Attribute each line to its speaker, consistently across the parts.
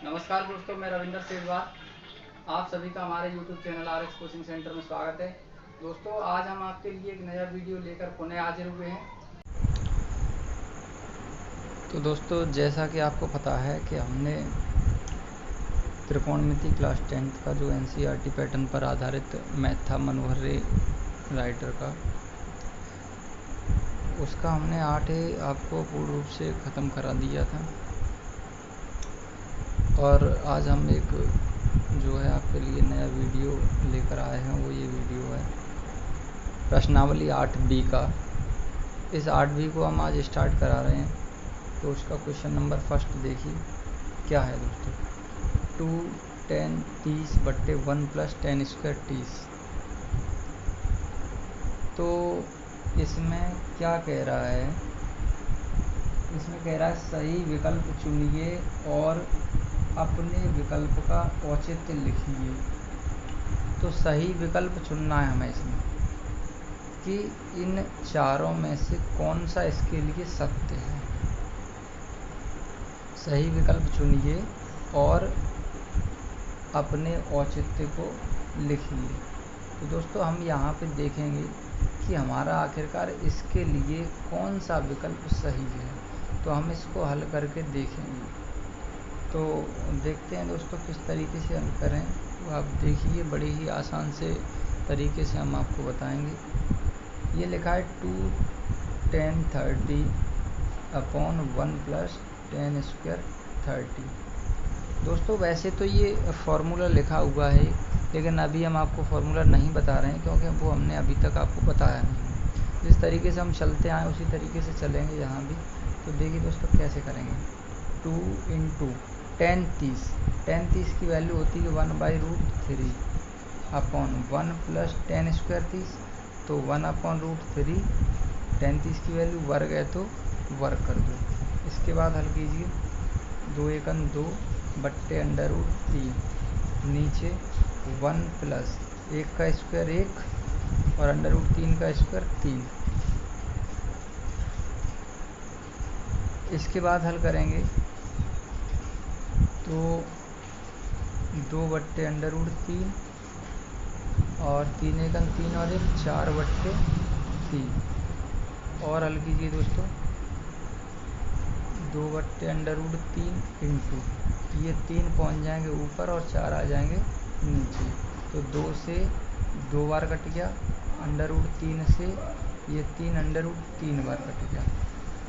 Speaker 1: नमस्कार दोस्तों, मैं रविंदर सेठवार। आप सभी का हमारे YouTube channel RX coaching centre में स्वागत है। दोस्तों, आज हम आपके लिए एक नया वीडियो लेकर पुनः हाजिर हुए हैं। तो दोस्तों, जैसा कि आपको पता है कि हमने त्रिकोणमिति क्लास 10th का जो NCERT पैटर्न पर आधारित मैथ था मनोहर रे राइटर का, उसका हमने 8 आपको पूर्ण रूप से ख़त्म करा दिया था। और आज हम एक जो है आपके लिए नया वीडियो लेकर आए हैं। वो ये वीडियो है प्रश्नावली 8B का। इस 8B को हम आज स्टार्ट करा रहे हैं। तो उसका क्वेश्चन नंबर फर्स्ट देखिए क्या है दोस्तों। 2 10 30 बट्टे 1 + 10² 30। तो इसमें क्या कह रहा है, इसमें कह रहा है सही विकल्प चुनिए और अपने विकल्प का औचित्य लिखिए। तो सही विकल्प चुनना है हमें इसमें कि इन चारों में से कौन सा इसके लिए सत्य है। सही विकल्प चुनिए और अपने औचित्य को लिखिए। तो दोस्तों, हम यहाँ पे देखेंगे कि हमारा आखिरकार इसके लिए कौन सा विकल्प सही है। तो हम इसको हल करके देखेंगे। तो देखते हैं दोस्तों किस तरीके से हल करें। तो आप देखिए, बड़े ही आसान से तरीके से हम आपको बताएंगे। ये लिखा है 2 10 30 अपॉन 1 + 10² 30। दोस्तों, वैसे तो ये फार्मूला लिखा हुआ है, लेकिन अभी हम आपको फार्मूला नहीं बता रहे हैं क्योंकि वो हमने अभी तक आपको बताया नहीं। जिस तरीके से हम चलते आए उसी तरीके से चलेंगे यहाँ भी। तो देखिए दोस्तों कैसे करेंगे। 2 × 10 30। 10 30 की वैल्यू होती है 1/√3 अपॉन 1 + 10² 30। तो 1/√3। 10 30 की वैल्यू वर्ग है तो वर्ग कर दो। इसके बाद हल कीजिए। 2 × 1 2 बट्टे √3 नीचे 1 + 1 का स्क्वायर 1 और √3 का स्क्वायर 3। इसके बाद हल करेंगे तो 2 बट्टे √3 और 3 × 1 3 और 1 4/3 और हल कीजिए दोस्तों। 2 बट्टे √3 इंटू ये 3 पहुँच जाएंगे ऊपर और 4 आ जाएंगे नीचे। तो 2 से 2 बार कट गया, √3 से ये 3 √3 बार कट गया।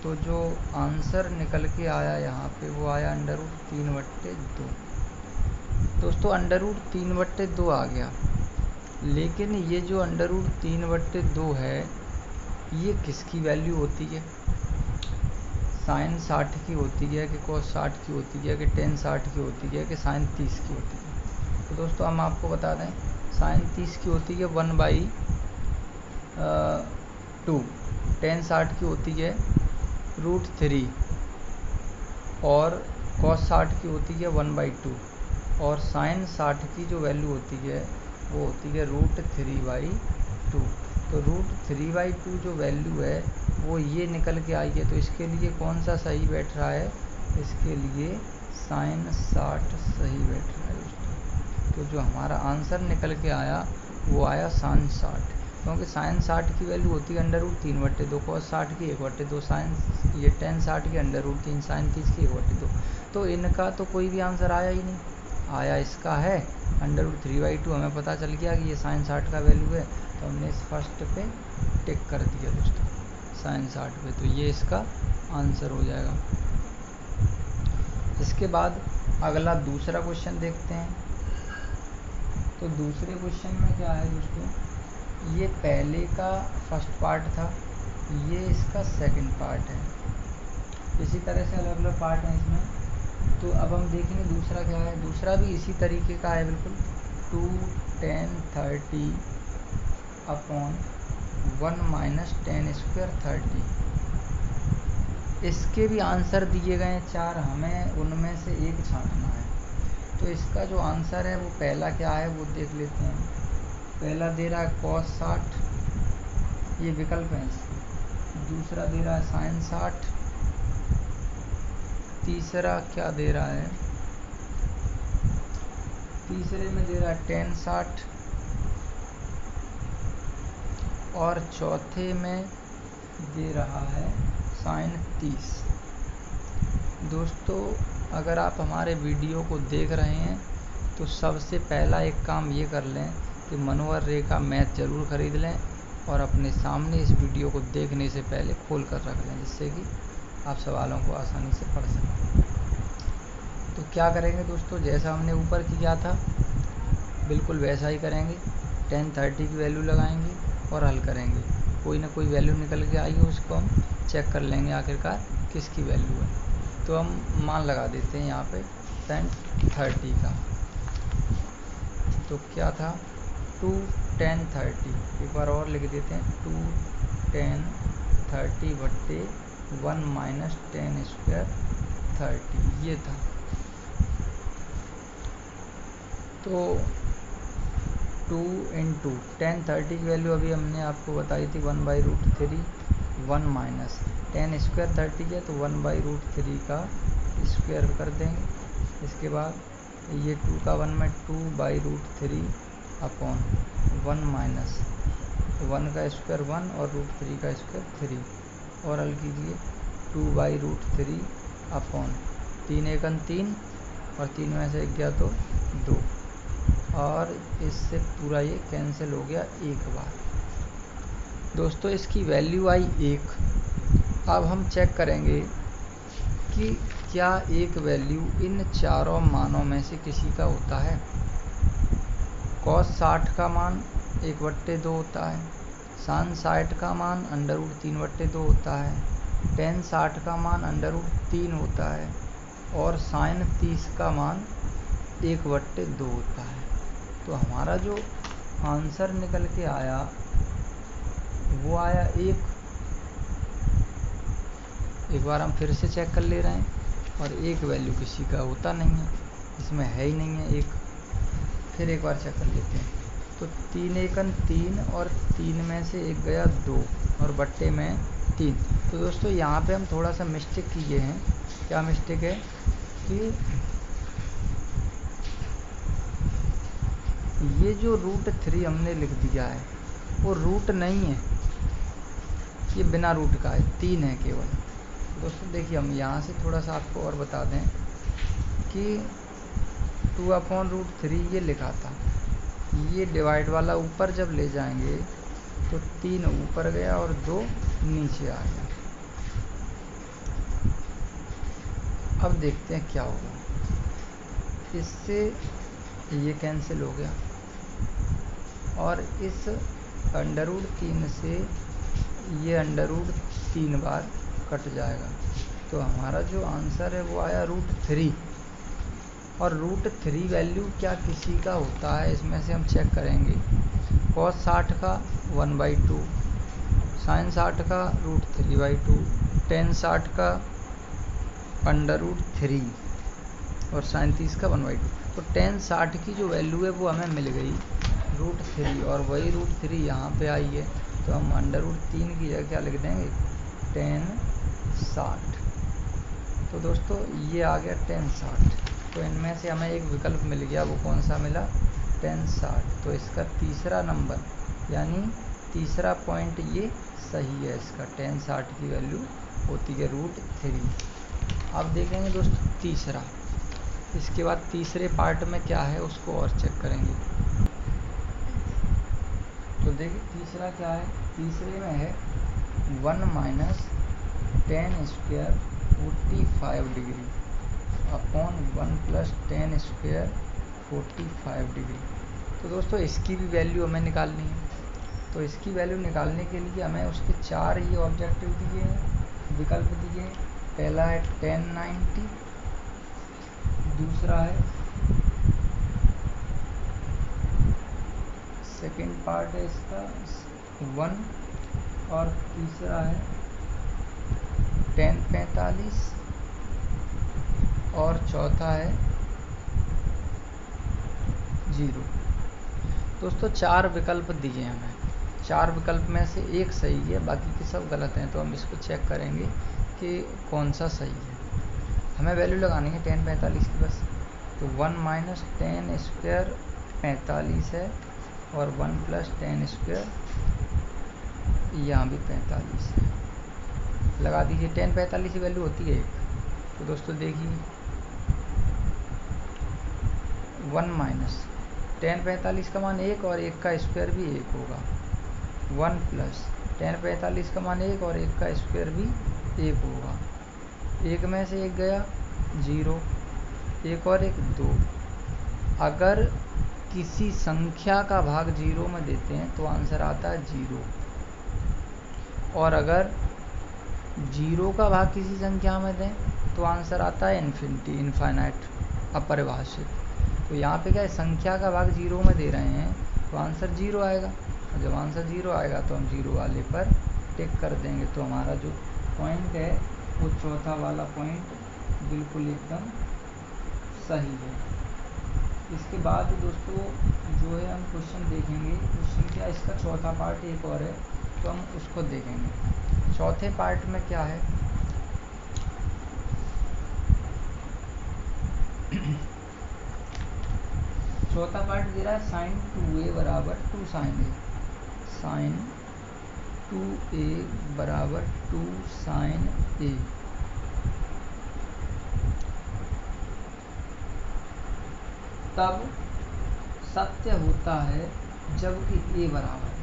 Speaker 1: तो जो आंसर निकल के आया यहाँ पे वो आया √3/2। दोस्तों, √3/2 आ गया, लेकिन ये जो √3/2 है ये किसकी वैल्यू होती है। साइन 60 की होती है कि cos 60 की होती है कि tan 60 की होती है कि साइन 30 की होती है। तो दोस्तों हम आपको बता दें, साइन 30 की होती है 1/2, tan 60 की होती है √3 और cos 60 की होती है 1/2 और साइन 60 की जो वैल्यू होती है वो होती है √3/2। तो √3/2 जो वैल्यू है वो ये निकल के आई है। तो इसके लिए कौन सा सही बैठ रहा है, इसके लिए साइन 60 सही बैठ रहा है दोस्तों। तो जो हमारा आंसर निकल के आया वो आया साइन 60, क्योंकि साइन 60 की वैल्यू होती है √3/2, cos 60 की 1/2, साइन ये tan 60 की √3, साइन 30 की 1/2। तो इनका तो कोई भी आंसर आया ही नहीं। आया इसका है √3/2। हमें पता चल गया कि ये साइन 60 का वैल्यू है, तो हमने इस फर्स्ट पे टिक कर दिया दोस्तों, साइन 60 पे। तो ये इसका आंसर हो जाएगा। इसके बाद अगला दूसरा क्वेश्चन देखते हैं। तो दूसरे क्वेश्चन में क्या है दोस्तों, ये पहले का फर्स्ट पार्ट था, ये इसका सेकंड पार्ट है। इसी तरह से अलग अलग पार्ट हैं इसमें। तो अब हम देखेंगे दूसरा क्या है। दूसरा भी इसी तरीके का है बिल्कुल। 2 10 30 अपॉन 1 - 10² 30। इसके भी आंसर दिए गए हैं 4, हमें उनमें से एक छांटना है। तो इसका जो आंसर है वो पहला क्या है वो देख लेते हैं। पहला दे रहा है cos 60, ये विकल्प है इसके। दूसरा दे रहा है sin 60। तीसरा क्या दे रहा है, तीसरे में दे रहा है tan 60 और चौथे में दे रहा है sin 30। दोस्तों अगर आप हमारे वीडियो को देख रहे हैं तो सबसे पहला एक काम ये कर लें कि मनोहर रेखा मैथ ज़रूर ख़रीद लें और अपने सामने इस वीडियो को देखने से पहले खोल कर रख लें, जिससे कि आप सवालों को आसानी से पढ़ सकें। तो क्या करेंगे दोस्तों, जैसा हमने ऊपर किया था बिल्कुल वैसा ही करेंगे। tan 30 की वैल्यू लगाएंगे और हल करेंगे। कोई ना कोई वैल्यू निकल के आई हो, उसको हम चेक कर लेंगे आखिरकार किसकी वैल्यू है। तो हम मान लगा देते हैं यहाँ पे tan 30 का। तो क्या था 2 tan 30, एक बार और लिख देते हैं 2 tan 30 बट्टे 1 माइनस tan स्क्वायर 30, ये था। तो 2 इंटू tan 30 की वैल्यू अभी हमने आपको बताई थी 1/√3, 1 माइनस tan स्क्वायर 30 है तो 1/√3 का स्क्वायर कर देंगे। इसके बाद ये 2 का 1 में 2/√3 अपॉन 1 माइनस 1 का स्क्वायर 1 और √3 का स्क्वायर 3 और हल कीजिए 2/√3 अपॉन 3 एकन 3 और 3 में से 1 गया तो 2 और इससे पूरा ये कैंसिल हो गया एक बार। दोस्तों इसकी वैल्यू आई 1। अब हम चेक करेंगे कि क्या एक वैल्यू इन चारों मानों में से किसी का होता है। cos 60 का मान 1/2 होता है, sin 60 का मान √3/2 होता है, tan 60 का मान √3 होता है और sin 30 का मान 1/2 होता है। तो हमारा जो आंसर निकल के आया वो आया 1। एक बार हम फिर से चेक कर ले रहे हैं और एक वैल्यू किसी का होता नहीं है, इसमें है ही नहीं है एक। फिर एक बार चेक कर लेते हैं। तो 3 एकन 3 और 3 में से 1 गया 2 और बट्टे में 3। तो दोस्तों यहाँ पे हम थोड़ा सा मिस्टेक किए हैं। क्या मिस्टेक है कि ये जो √3 हमने लिख दिया है वो रूट नहीं है, ये बिना रूट का है, 3 है केवल। दोस्तों देखिए हम यहाँ से थोड़ा सा आपको और बता दें कि 2/√3 ये लिखा था, ये डिवाइड वाला ऊपर जब ले जाएंगे तो 3 ऊपर गया और 2 नीचे आ गया। अब देखते हैं क्या होगा, इससे ये कैंसिल हो गया और इस √3 से ये √3 बार कट जाएगा। तो हमारा जो आंसर है वो आया √3। और √3 वैल्यू क्या किसी का होता है, इसमें से हम चेक करेंगे। cos 60 का 1/2, sin 60 का √3/2, tan 60 का √3 और sin 30 का 1/2। तो tan 60 की जो वैल्यू है वो हमें मिल गई √3 और वही √3 यहाँ पे आई है। तो हम √3 की जगह क्या लिख देंगे, tan 60। तो दोस्तों ये आ गया tan 60। तो इनमें से हमें एक विकल्प मिल गया, वो कौन सा मिला, tan 60। तो इसका तीसरा नंबर यानी तीसरा पॉइंट ये सही है, इसका tan 60 की वैल्यू होती है √3। अब देखेंगे दोस्तों तीसरा। इसके बाद तीसरे पार्ट में क्या है उसको और चेक करेंगे। तो देखिए तीसरा क्या है, तीसरे में है 1 minus tan square 45 degree upon 1 plus tan square 45 degree. तो दोस्तों इसकी भी वैल्यू हमें निकालनी है। तो इसकी वैल्यू निकालने के लिए हमें उसके 4 ये ऑब्जेक्टिव दिए हैं, विकल्प दिए हैं। पहला है tan 90, दूसरा है सेकेंड पार्ट है इसका 1 और तीसरा है tan 45 और चौथा है 0। दोस्तों 4 विकल्प दिए हैं हमें, 4 विकल्प में से एक सही है, बाकी के सब गलत हैं। तो हम इसको चेक करेंगे कि कौन सा सही है। हमें वैल्यू लगानी है tan 45 की बस। तो 1 माइनस टेन स्क्वायर 45 है और 1 प्लस टेन स्क्वायर यहाँ भी 45 है। लगा दीजिए, टेन 45 की वैल्यू होती है 1। तो दोस्तों देखिए 1 माइनस टेन 45 का मान 1 और 1 का स्क्वायर भी 1 होगा। 1 प्लस टेन 45 का मान 1 और 1 का स्क्वायर भी 1 होगा। 1 में से 1 गया 0, 1 और 1 2। अगर किसी संख्या का भाग 0 में देते हैं तो आंसर आता है 0, और अगर 0 का भाग किसी संख्या में दें तो आंसर आता है इन्फिनिटी, इनफाइनाइट, अपरिभाषित। तो यहाँ पे क्या है, संख्या का भाग 0 में दे रहे हैं तो आंसर 0 आएगा, और जब आंसर 0 आएगा तो हम 0 वाले पर टिक कर देंगे। तो हमारा जो पॉइंट है वो चौथा वाला पॉइंट बिल्कुल एकदम सही है। इसके बाद दोस्तों जो है हम क्वेश्चन देखेंगे, क्वेश्चन क्या, इसका चौथा पार्ट एक और है तो हम उसको देखेंगे। चौथे पार्ट में क्या है, चौथा पार्ट दे रहा है साइन 2a बराबर 2 साइन ए, साइन 2a बराबर 2 साइन ए। तब सत्य होता है जबकि a बराबर है।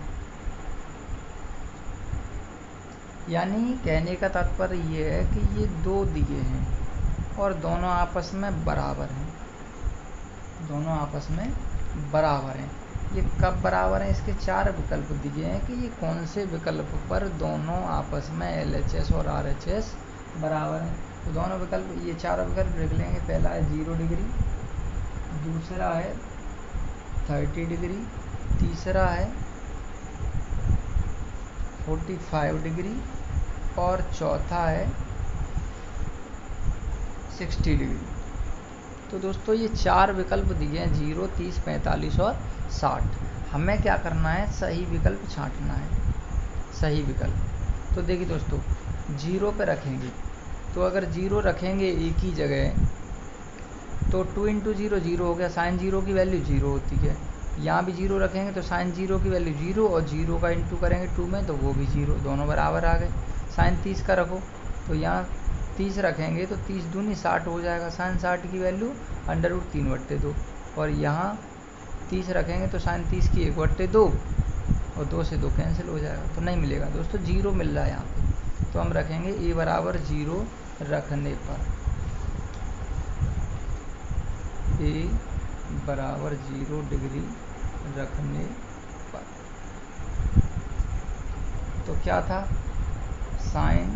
Speaker 1: यानी कहने का तात्पर्य ये है कि ये दो दिए हैं और दोनों आपस में बराबर हैं, दोनों आपस में बराबर हैं। ये कब बराबर हैं, इसके 4 विकल्प दिए हैं कि ये कौन से विकल्प पर दोनों आपस में LHS और RHS बराबर हैं। तो दोनों विकल्प, ये 4 विकल्प लिख लेंगे। पहला है 0 डिग्री, दूसरा है 30 डिग्री, तीसरा है 45 डिग्री और चौथा है 60 डिग्री। तो दोस्तों ये 4 विकल्प दिए हैं, 0, 30, 45 और 60। हमें क्या करना है, सही विकल्प छांटना है, सही विकल्प। तो देखिए दोस्तों 0 पे रखेंगे, तो अगर 0 रखेंगे एक ही जगह तो 2 इंटू 0 0 हो गया, साइन 0 की वैल्यू 0 होती है। यहाँ भी 0 रखेंगे तो साइन 0 की वैल्यू 0, और 0 का इंटू करेंगे 2 में तो वो भी 0, दोनों बराबर आ गए। साइन 30 का रखो तो यहाँ 30 रखेंगे तो 30 दूनी 60 हो जाएगा, साइन 60 की वैल्यू √3/2, और यहाँ 30 रखेंगे तो साइन 30 की 1/2, और 2 से 2 कैंसिल हो जाएगा तो नहीं मिलेगा दोस्तों, 0 मिल रहा है यहाँ पे। तो हम रखेंगे a बराबर 0 रखने पर, a बराबर 0 डिग्री रखने पर। तो क्या था, साइन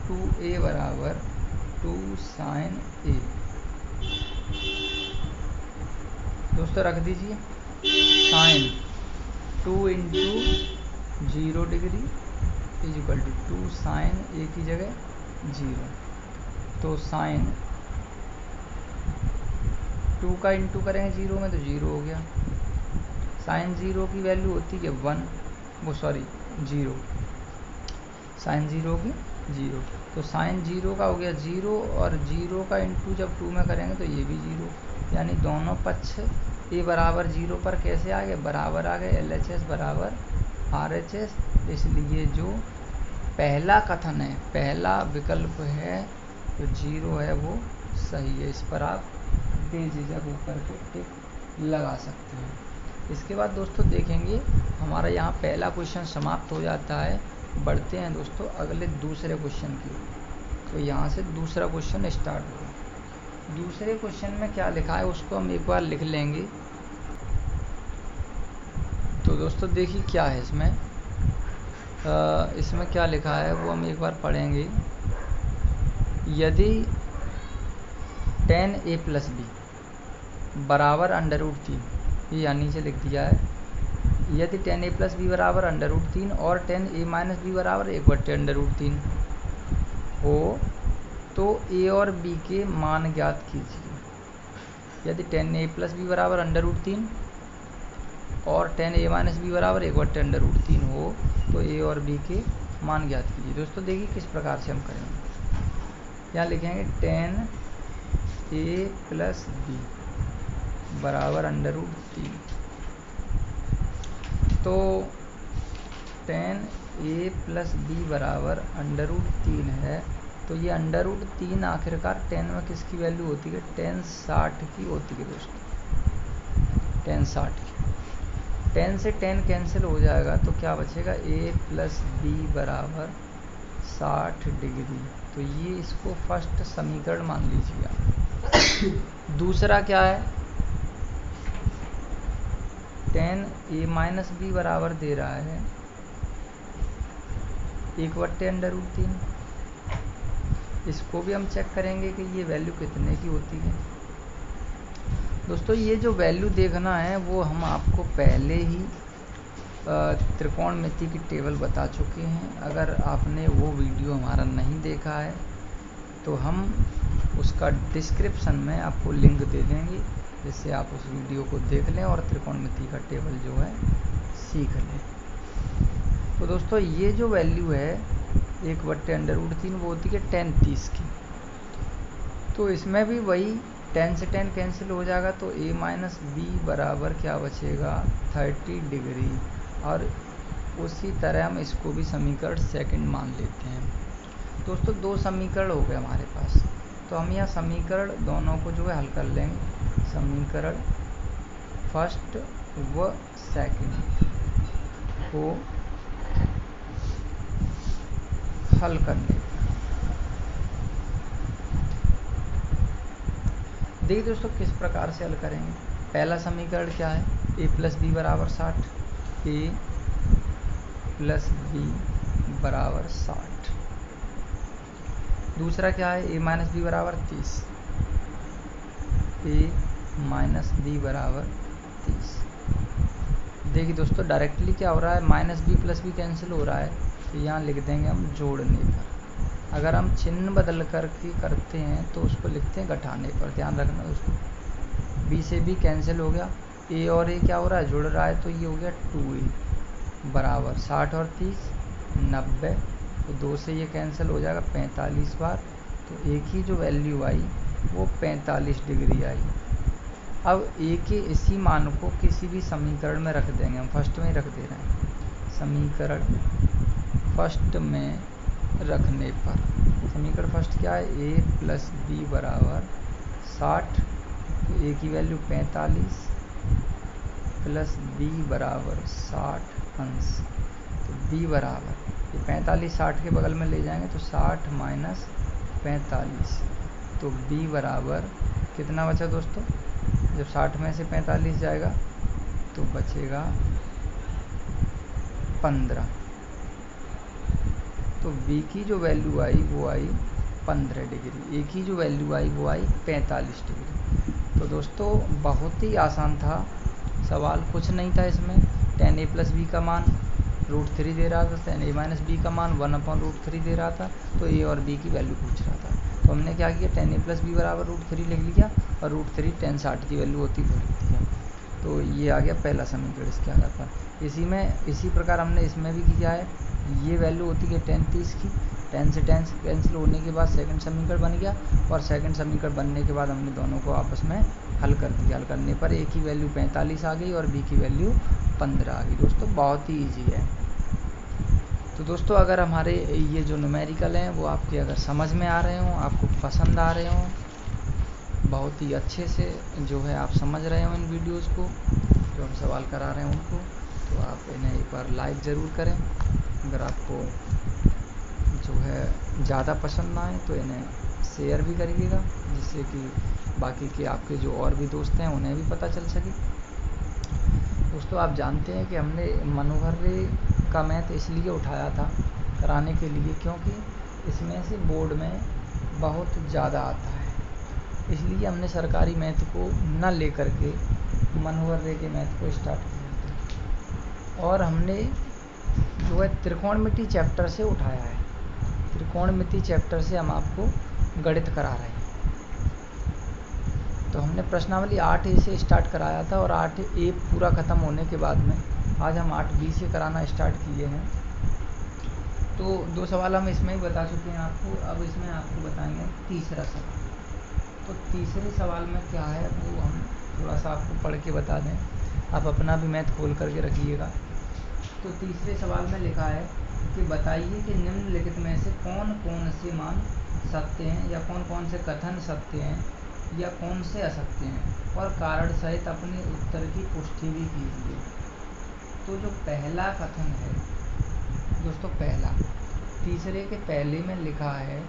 Speaker 1: 2a बराबर 2 साइन a। दोस्तों रख दीजिए, sine 2 into 0 degree is equal to 2 sine a की जगह 0। तो साइन 2 का इंटू करेंगे 0 में तो 0 हो गया। साइन 0 की वैल्यू होती है 1, वो सॉरी 0, साइन 0 की 0। तो साइन 0 का हो गया 0, और 0 का इंटू जब 2 में करेंगे तो ये भी 0, यानी दोनों पक्ष a बराबर 0 पर कैसे आ गए, बराबर आ गए, LHS बराबर RHS। इसलिए जो पहला कथन है, पहला विकल्प है जो 0 है वो सही है। इस पर आप बेझिझक होकर के टिक लगा सकते हैं। इसके बाद दोस्तों देखेंगे हमारा यहाँ पहला क्वेश्चन समाप्त हो जाता है। बढ़ते हैं दोस्तों अगले दूसरे क्वेश्चन की। तो यहाँ से दूसरा क्वेश्चन स्टार्ट होगा। दूसरे क्वेश्चन में क्या लिखा है उसको हम एक बार लिख लेंगे। तो दोस्तों देखिए क्या है इसमें, इसमें क्या लिखा है वो हम एक बार पढ़ेंगे। यदि tan a प्लस बी बराबर √3, ये यहाँ नीचे लिख दिया है, यदि tan a प्लस बी बराबर √3 और tan a माइनस बी बराबर 1/√3 हो तो a और b के मान ज्ञात कीजिए। यदि tan a प्लस बी बराबर √3 और tan a माइनस बी बराबर 1/√3 हो तो a और b के मान ज्ञात कीजिए। दोस्तों देखिए किस प्रकार से हम करेंगे। यहाँ लिखेंगे tan ए प्लस बी बराबर √3। तो tan a प्लस बी बराबर √3 है। तो ये √3 आखिरकार tan में किसकी वैल्यू होती है? tan 60 की होती है दोस्तों, tan 60 की। tan से tan कैंसिल हो जाएगा तो क्या बचेगा? a प्लस बी बराबर 60 डिग्री। तो ये इसको फर्स्ट समीकरण मान लीजिए आप। दूसरा क्या है? tan a माइनस बी बराबर दे रहा है 1/√3। इसको भी हम चेक करेंगे कि ये वैल्यू कितने की होती है। दोस्तों ये जो वैल्यू देखना है वो हम आपको पहले ही त्रिकोणमिति की टेबल बता चुके हैं। अगर आपने वो वीडियो हमारा नहीं देखा है तो हम उसका डिस्क्रिप्शन में आपको लिंक दे देंगे, जिससे आप उस वीडियो को देख लें और त्रिकोणमिति का टेबल जो है सीख लें। तो दोस्तों ये जो वैल्यू है 1/√3 वो होती है tan 30 की। तो इसमें भी वही tan से tan कैंसिल हो जाएगा तो a माइनस बी बराबर क्या बचेगा? 30 डिग्री। और उसी तरह हम इसको भी समीकरण सेकंड मान लेते हैं। दोस्तों दो समीकरण हो गए हमारे पास, तो हम यहाँ समीकरण दोनों को जो है हल कर लेंगे। समीकरण फर्स्ट व सेकंड को हल करने देखिए दोस्तों किस प्रकार से हल करेंगे। पहला समीकरण क्या है? a प्लस बी बराबर 60, a प्लस बी बराबर 60। दूसरा क्या है? a माइनस बी बराबर 30, a माइनस बी बराबर 30। देखिए दोस्तों डायरेक्टली क्या हो रहा है? Minus B plus B cancel हो रहा है, तो यहाँ लिख देंगे हम जोड़ने पर। अगर हम चिन्ह बदल करके करते हैं तो उसको लिखते हैं घटाने पर। ध्यान रखना दोस्तों, b से b कैंसिल हो गया, a और a क्या हो रहा है? जुड़ रहा है, तो ये हो गया 2a बराबर 60 और 30 90। तो 2 से ये कैंसिल हो जाएगा 45 बार, तो a की जो वैल्यू आई वो 45 डिग्री आई। अब a के इसी मान को किसी भी समीकरण में रख देंगे। हम फर्स्ट में ही रख दे रहे हैं। समीकरण फर्स्ट में रखने पर समीकरण फर्स्ट क्या है? a प्लस बी बराबर 60, तो a की वैल्यू 45 प्लस b बराबर 60 अंश, तो b बराबर ये 45 60 के बगल में ले जाएंगे तो 60 माइनस 45, तो b बराबर कितना बचा दोस्तों? जब 60 में से 45 जाएगा तो बचेगा 15। तो b की जो वैल्यू आई वो आई 15 डिग्री, a की जो वैल्यू आई वो आई 45 डिग्री। तो दोस्तों बहुत ही आसान था सवाल, कुछ नहीं था इसमें। tan a प्लस बी का मान √3 दे रहा था, tan a माइनस बी का मान 1/√3 दे रहा था, तो a और b की वैल्यू पूछ रहा था। तो हमने क्या किया? tan a प्लस बी बराबर √3 लिख लिया और √3 tan 60 की वैल्यू होती वो लिख दिया। तो ये आ गया पहला समीकरण इसके आधार पर। इसी प्रकार हमने इसमें भी किया है। ये वैल्यू होती है tan 30 की, tan से tan कैंसिल होने के बाद सेकंड समीकरण बन गया, और सेकंड समीकरण बनने के बाद हमने दोनों को आपस में हल कर दिया। हल करने पर a की वैल्यू 45 आ गई और b की वैल्यू 15 आ गई। दोस्तों बहुत ही ईजी है। तो दोस्तों अगर हमारे ये जो न्यूमेरिकल हैं वो आपके अगर समझ में आ रहे हों, आपको पसंद आ रहे हों, बहुत ही अच्छे से जो है आप समझ रहे हो इन वीडियोस को, जो हम सवाल करा रहे हैं उनको, तो आप इन्हें एक बार लाइक ज़रूर करें। अगर आपको जो है ज़्यादा पसंद ना आए तो इन्हें शेयर भी करिएगा, जिससे कि बाकी के आपके जो और भी दोस्त हैं उन्हें भी पता चल सके। दोस्तों आप जानते हैं कि हमने मनोहर रे का मैथ इसलिए उठाया था कराने के लिए क्योंकि इसमें से बोर्ड में बहुत ज़्यादा आता है, इसलिए हमने सरकारी मैथ को न लेकर के मनोहर रे के मैथ को स्टार्ट किया था। और हमने जो है त्रिकोणमिति चैप्टर से उठाया है। त्रिकोणमिति चैप्टर से हम आपको गणित करा रहे हैं। तो हमने प्रश्नावली 8A से स्टार्ट कराया था और 8A पूरा ख़त्म होने के बाद में आज हम 8B से कराना स्टार्ट किए हैं। तो 2 सवाल हम इसमें ही बता चुके हैं आपको, अब इसमें आपको बताएंगे तीसरा सवाल। तो तीसरे सवाल में क्या है वो हम थोड़ा सा आपको पढ़ के बता दें, आप अपना भी मैथ खोल करके रखिएगा। तो तीसरे सवाल में लिखा है कि बताइए कि निम्नलिखित में से कौन कौन से मान सत्य हैं या कौन कौन से कथन सत्य हैं या कौन से असत्य हैं, और कारण सहित अपने उत्तर की पुष्टि भी कीजिए। तो जो पहला कथन है दोस्तों, पहला तीसरे के पहले में लिखा है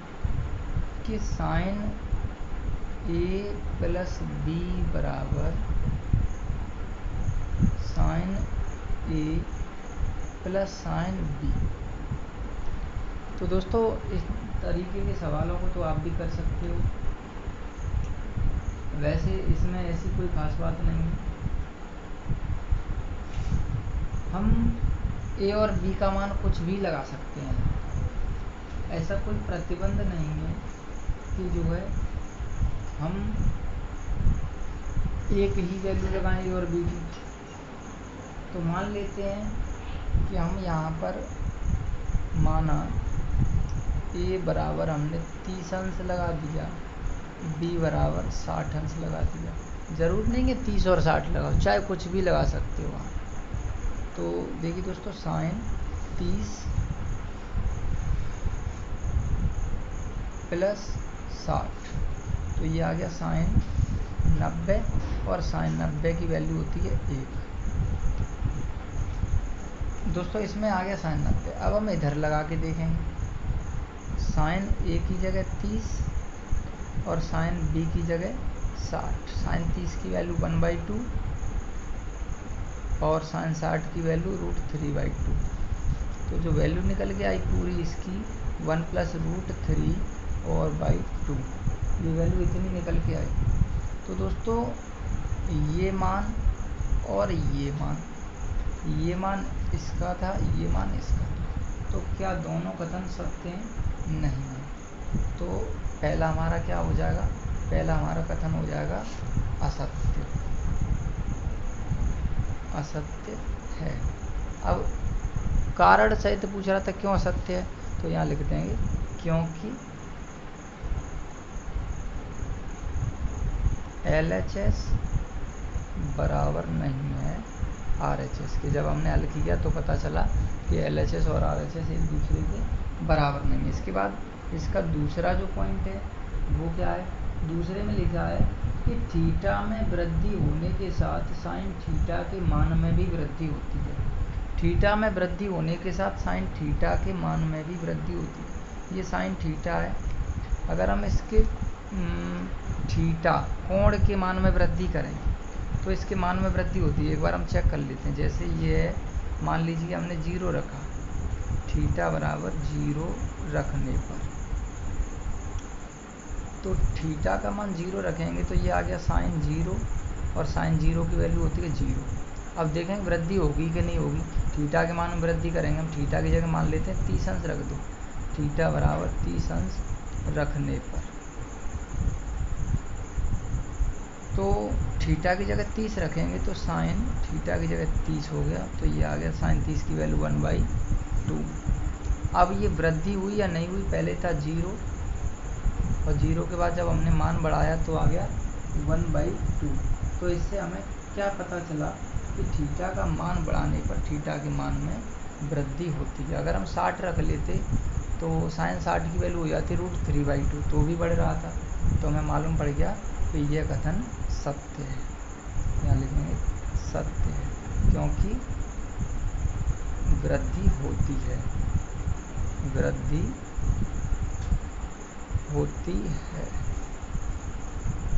Speaker 1: कि साइन ए प्लस बी बराबर साइन ए प्लस साइन बी। तो दोस्तों इस तरीके के सवालों को तो आप भी कर सकते हो, वैसे इसमें ऐसी कोई खास बात नहीं है। हम ए और बी का मान कुछ भी लगा सकते हैं, ऐसा कोई प्रतिबंध नहीं है कि जो है हम एक ही वैल्यू लगाएं ए और बी की। तो मान लेते हैं कि हम यहाँ पर माना ए बराबर हमने 30 अंश लगा दिया, बी बराबर 60 अंश लगा दिया। ज़रूर नहीं है 30 और 60 लगाओ, चाहे कुछ भी लगा सकते हो आप। तो देखिए दोस्तों, साइन 30 प्लस 60, तो ये आ गया साइन 90, और साइन 90 की वैल्यू होती है 1। दोस्तों इसमें आ गया साइन 90। अब हम इधर लगा के देखेंगे, साइन ए की जगह 30 और साइन बी की जगह 60। साइन 30 की वैल्यू 1/2 और साइन 60 की वैल्यू √3/2। तो जो वैल्यू निकल के आई पूरी इसकी 1 + √3 और /2, ये वैल्यू इतनी निकल के आई। तो दोस्तों ये मान और ये मान इसका था, ये मान इसका था। तो क्या दोनों कथन सत्य हैं? नहीं है। तो पहला हमारा क्या हो जाएगा? पहला हमारा कथन हो जाएगा असत्य, असत्य है। अब कारण सहित पूछ रहा था क्यों असत्य है, तो यहाँ लिख देंगे क्योंकि LHS बराबर नहीं है RHS के। जब हमने हल किया तो पता चला कि LHS और RHS एक दूसरे के बराबर नहीं है। इसके बाद इसका दूसरा जो पॉइंट है वो क्या है? दूसरे में लिखा है कि थीटा में वृद्धि होने के साथ साइन थीटा के मान में भी वृद्धि होती है। थीटा में वृद्धि होने के साथ साइन थीटा के मान में भी वृद्धि होती है। ये साइन थीटा है, अगर हम इसके थीटा कोण के मान में वृद्धि करें तो इसके मान में वृद्धि होती है। एक बार हम चेक कर लेते हैं। जैसे ये है, मान लीजिए हमने 0 रखा, थीटा बराबर 0 रखने पर, तो थीटा का मान 0 रखेंगे तो ये आ गया साइन 0, और साइन 0 की वैल्यू होती है 0। अब देखेंगे वृद्धि होगी कि नहीं होगी। थीटा के मान में वृद्धि करेंगे, हम थीटा की जगह मान लेते हैं 30 अंश रख दो, थीटा बराबर 30 अंश रखने पर, तो थीटा की जगह 30 रखेंगे तो साइन थीटा की जगह 30 हो गया, तो ये आ गया साइन 30 की वैल्यू 1/2। अब ये वृद्धि हुई या नहीं हुई? पहले था 0, और 0 के बाद जब हमने मान बढ़ाया तो आ गया 1/2। तो इससे हमें क्या पता चला कि थीटा का मान बढ़ाने पर थीटा के मान में वृद्धि होती है। अगर हम 60 रख लेते तो साइन 60 की वैल्यू हो जाती √3/2, तो भी बढ़ रहा था। तो हमें मालूम पड़ गया कि यह कथन सत्य है। यहाँ लिखेंगे सत्य है, क्योंकि वृद्धि होती है, वृद्धि होती है।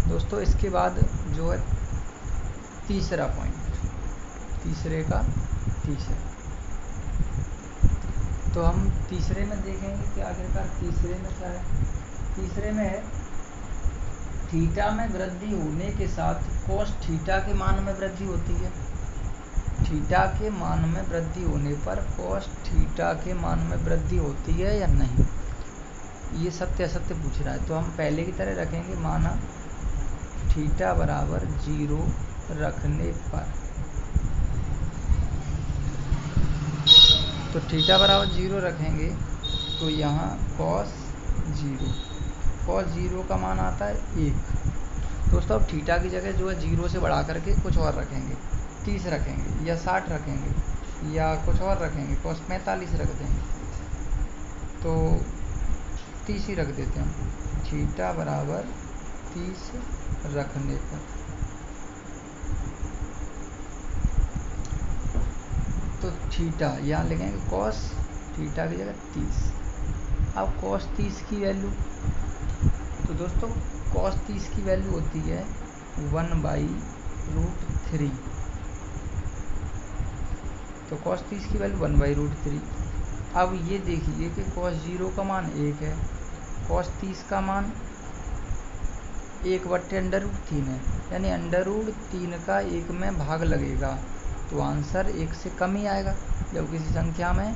Speaker 1: दोस्तों इसके बाद जो है तीसरा पॉइंट, तीसरे का तीसरा, तो हम तीसरे में देखेंगे कि आखिरकार तीसरे में क्या है। तीसरे में है थीटा में वृद्धि होने के साथ कोस थीटा के मान में वृद्धि होती है। थीटा के मान में वृद्धि होने पर कोस थीटा के मान में वृद्धि होती है या नहीं, ये सत्य असत्य पूछ रहा है। तो हम पहले की तरह रखेंगे, माना थीटा बराबर 0 रखने पर, तो थीटा बराबर 0 रखेंगे तो यहाँ cos 0 का मान आता है 1, दोस्तों अब थीटा की जगह जो है 0 से बढ़ा करके कुछ और रखेंगे, 30 रखेंगे या 60 रखेंगे या कुछ और रखेंगे, cos 45 रख देंगे, तो 30 ही रख देते हैं हम। थीटा बराबर 30 रखने पर तो थीटा यहाँ लिखेंगे cos थीटा की जगह 30। अब cos 30 की वैल्यू, तो दोस्तों cos 30 की वैल्यू होती है 1/√3। तो cos 30 की वैल्यू 1/√3। अब ये देखिए कि cos 0 का मान 1 है, cos 30 का मान 1/√3 है, यानी √3 का 1 में भाग लगेगा तो आंसर 1 से कम ही आएगा। जब किसी संख्या में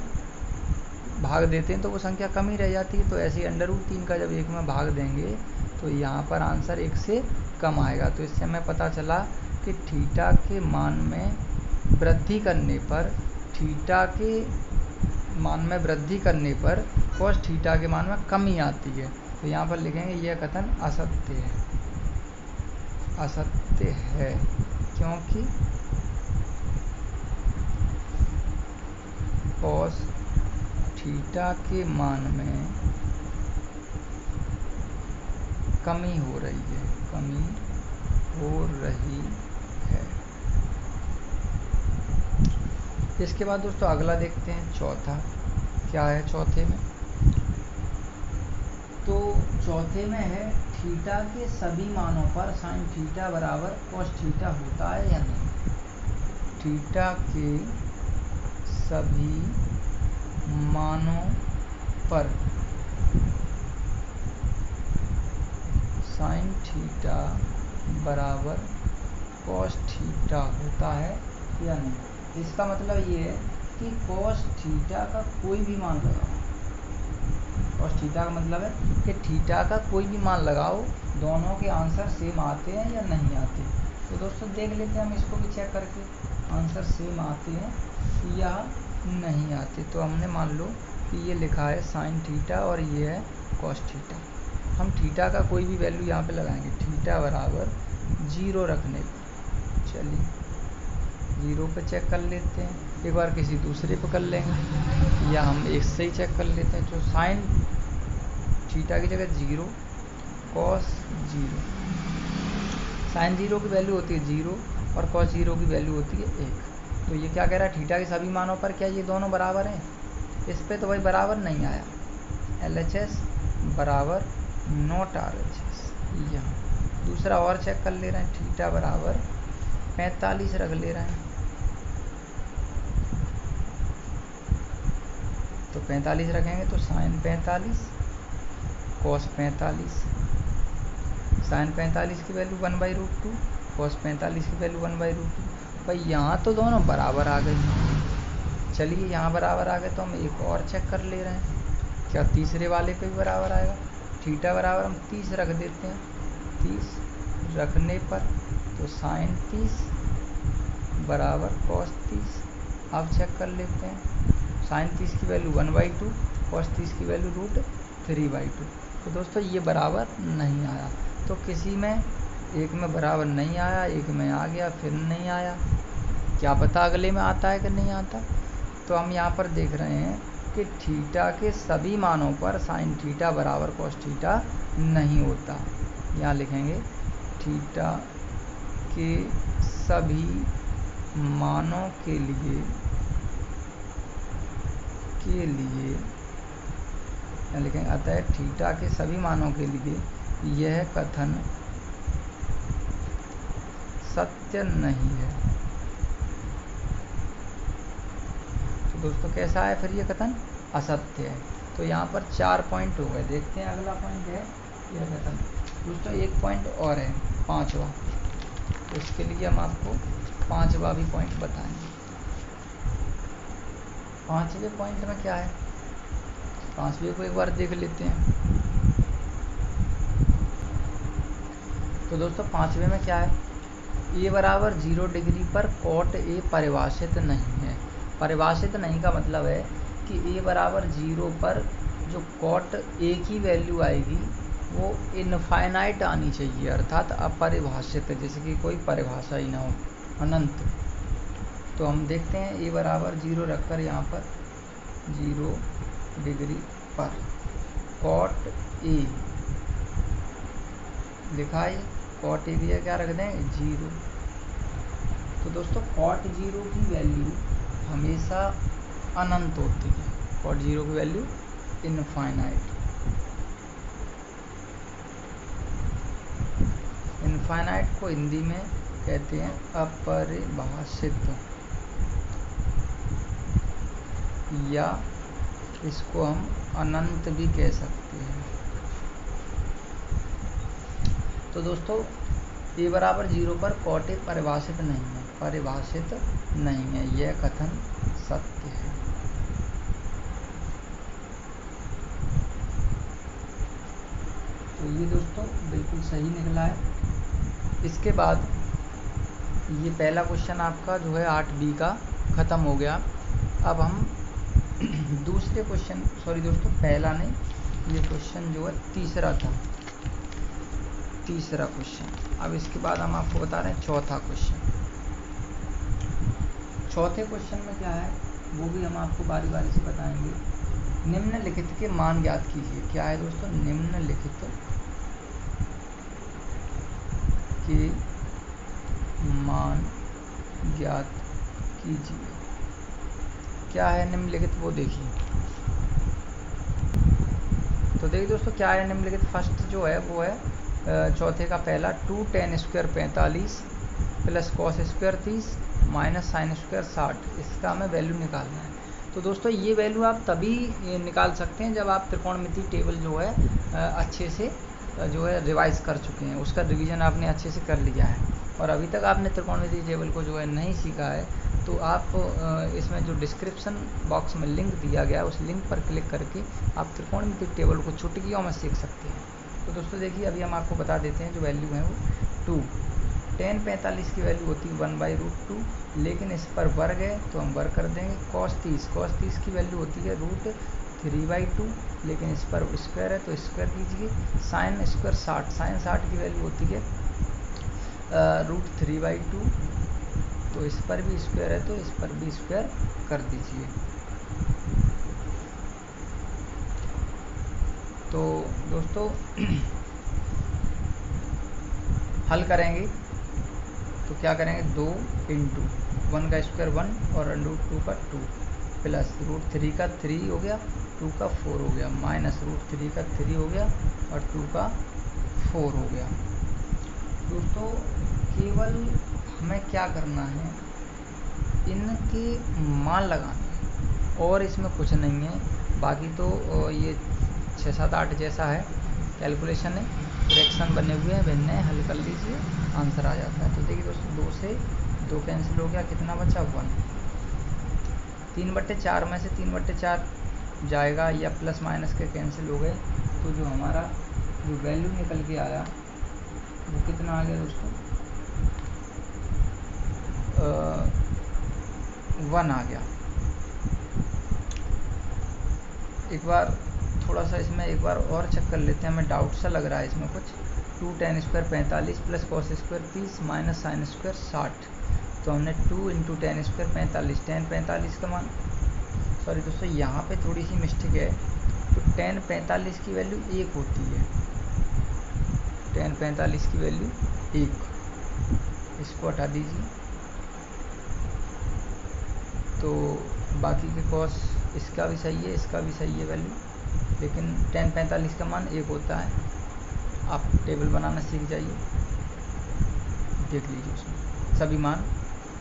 Speaker 1: भाग देते हैं तो वो संख्या कम ही रह जाती है, तो ऐसे ही √3 का जब 1 में भाग देंगे तो यहाँ पर आंसर 1 से कम आएगा। तो इससे हमें पता चला कि थीटा के मान में वृद्धि करने पर, थीटा के मान में वृद्धि करने पर cos थीटा के मान में कमी आती है। तो यहाँ पर लिखेंगे यह कथन असत्य है, असत्य है, क्योंकि cos थीटा के मान में कमी हो रही है, कमी हो रही है। इसके बाद दोस्तों अगला देखते हैं, चौथा क्या है चौथे में। तो चौथे में है थीटा के सभी मानों पर sin थीटा बराबर cos थीटा होता है या नहीं। थीटा के सभी मानों पर sin थीटा बराबर cos थीटा होता है या नहीं। इसका मतलब ये है कि cos थीटा का कोई भी मान लगाओ, cos थीटा का मतलब है कि थीटा का कोई भी मान लगाओ, दोनों के आंसर सेम आते हैं या नहीं आते। तो दोस्तों देख लेते हैं हम इसको भी चेक करके, आंसर सेम आते हैं या नहीं आते। तो हमने मान लो कि ये लिखा है sin थीटा और ये है cos थीटा। हम थीटा का कोई भी वैल्यू यहाँ पे लगाएंगे, थीटा बराबर 0 रखने पर, चलिए 0 पे चेक कर लेते हैं, एक बार किसी दूसरे पे कर लेंगे या हम एक से ही चेक कर लेते हैं। तो sin थीटा की जगह 0, cos 0, sin 0 की वैल्यू होती है 0 और cos 0 की वैल्यू होती है 1। तो ये क्या कह रहा है, थीटा के सभी मानों पर क्या ये दोनों बराबर हैं। इस पे तो भाई बराबर नहीं आया, LHS बराबर नॉट RHS। यहाँ दूसरा और चेक कर ले रहे हैं, थीटा बराबर 45 रख ले रहे हैं। तो 45 रखेंगे तो sin 45 cos 45, sin 45 की वैल्यू 1/√2, cos 45 की वैल्यू 1/√2। भाई यहाँ तो दोनों बराबर आ गई। चलिए यहाँ बराबर आ गए तो हम एक और चेक कर ले रहे हैं, क्या तीसरे वाले पे भी बराबर आएगा। थीटा बराबर हम 30 रख देते हैं, 30 रखने पर तो sin 30 बराबर cos 30। अब चेक कर लेते हैं, sin 30 की वैल्यू 1/2, cos 30 की वैल्यू √3/2। तो दोस्तों ये बराबर नहीं आया। तो किसी में एक में बराबर नहीं आया, एक में आ गया, फिर नहीं आया, क्या पता अगले में आता है कि नहीं आता। तो हम यहाँ पर देख रहे हैं कि थीटा के सभी मानों पर sin थीटा बराबर cos थीटा नहीं होता। यहाँ लिखेंगे थीटा के सभी मानों के लिए यहाँ लिखेंगे, अतः थीटा के सभी मानों के लिए यह कथन सत्य नहीं है। तो दोस्तों कैसा है फिर ये कथन, असत्य है। तो यहाँ पर 4 पॉइंट हो गए। देखते हैं अगला पॉइंट है यह कथन। दोस्तों एक पॉइंट और है, 5वां, तो इसके लिए हम आपको 5वां भी पॉइंट बताएंगे। 5वें पॉइंट में क्या है, 5वें को एक बार देख लेते हैं। तो दोस्तों 5वें में क्या है, a बराबर 0 डिग्री पर cot a परिभाषित नहीं है। परिभाषित नहीं का मतलब है कि a बराबर 0 पर जो cot a की वैल्यू आएगी वो इनफाइनाइट आनी चाहिए, अर्थात अपरिभाषित, जैसे कि कोई परिभाषा ही ना हो, अनंत। तो हम देखते हैं ए बराबर 0 रखकर यहाँ पर 0 डिग्री पर कॉट ए लिखा है, कॉट ए भी क्या रख दें 0। तो दोस्तों कॉट 0 की वैल्यू हमेशा अनंत होती है, कॉट 0 की वैल्यू इनफाइनाइट। इनफाइनाइट को हिंदी में कहते हैं अपरिभाषित, या इसको हम अनंत भी कह सकते हैं। तो दोस्तों ए बराबर 0 पर कॉट ए परिभाषित नहीं है, परिभाषित नहीं है, यह कथन सत्य है। तो ये दोस्तों बिल्कुल सही निकला है। इसके बाद ये पहला क्वेश्चन आपका जो है 8B का ख़त्म हो गया। अब हम दूसरे क्वेश्चन, सॉरी दोस्तों पहला नहीं, ये क्वेश्चन जो है तीसरा था, तीसरा क्वेश्चन। अब इसके बाद हम आपको बता रहे हैं चौथा क्वेश्चन। चौथे क्वेश्चन में क्या है वो भी हम आपको बारी बारी से बताएंगे। निम्नलिखित के मान ज्ञात कीजिए। क्या है दोस्तों, निम्नलिखित के मान ज्ञात कीजिए। क्या है निम्नलिखित वो देखिए। तो देखिए दोस्तों क्या है निम्नलिखित। फर्स्ट जो है वो है चौथे का पहला 2 tan square 45 plus cos square 30 minus sine square 60। इसका हमें वैल्यू निकालना है। तो दोस्तों ये वैल्यू आप तभी निकाल सकते हैं जब आप त्रिकोणमिति टेबल जो है अच्छे से जो है रिवाइज कर चुके हैं, उसका रिवीजन आपने अच्छे से कर लिया है। और अभी तक आपने त्रिकोणमिति टेबल को जो है नहीं सीखा है, तो आप इसमें जो डिस्क्रिप्शन बॉक्स में लिंक दिया गया है उस लिंक पर क्लिक करके आप त्रिकोणमिति टेबल को चुटकियों में सीख सकते हैं। तो दोस्तों देखिए अभी हम आपको बता देते हैं जो वैल्यू है वो 2 tan 45 की वैल्यू होती है 1/√2, लेकिन इस पर वर्ग है तो हम वर्ग कर देंगे। cos 30 की वैल्यू होती है √3/2, लेकिन इस पर स्क्वायर है तो स्क्वायर कीजिए। साइन स्क्वायर 60 की वैल्यू होती है √3/2, तो इस पर भी स्क्वायर है तो इस पर भी स्क्वायर कर दीजिए। तो दोस्तों हल करेंगे तो क्या करेंगे, 2 × 1 का स्क्वायर 1 और √2 का 2 प्लस √3 का 3 हो गया, 2 का 4 हो गया, माइनस √3 का 3 हो गया और 2 का 4 हो गया। दोस्तों केवल हमें क्या करना है, इनके मान लगाने हैं और इसमें कुछ नहीं है। बाकी तो ये 6, 7, 8 जैसा है, कैलकुलेशन है, फ्रैक्शन बने हुए हैं, भिन्न है, हल कर लीजिए आंसर आ जाता है। तो देखिए दोस्तों 2 से 2 कैंसिल हो गया, कितना बचा 1। 3/4 में से 3/4 जाएगा या प्लस माइनस के कैंसिल हो गए, तो जो हमारा जो वैल्यू निकल के आया वो कितना आ गया दोस्तों, 1 आ गया। एक बार थोड़ा सा इसमें एक बार और चेक कर लेते हैं, हमें डाउट सा लग रहा है इसमें कुछ। 2 tan square 45 plus cos square 30 minus sine square 60। तो हमने 2 × tan स्क्वायर 45, tan 45 का मान, सॉरी दोस्तों यहाँ पे थोड़ी सी मिस्टेक है। तो tan 45 की वैल्यू 1 होती है, tan 45 की वैल्यू 1, इसको हटा दीजिए। तो बाकी के कॉस इसका भी सही है, इसका भी सही है वैल्यू, लेकिन tan 45 का मान 1 होता है। आप टेबल बनाना सीख जाइए, देख लीजिए उसमें सभी मान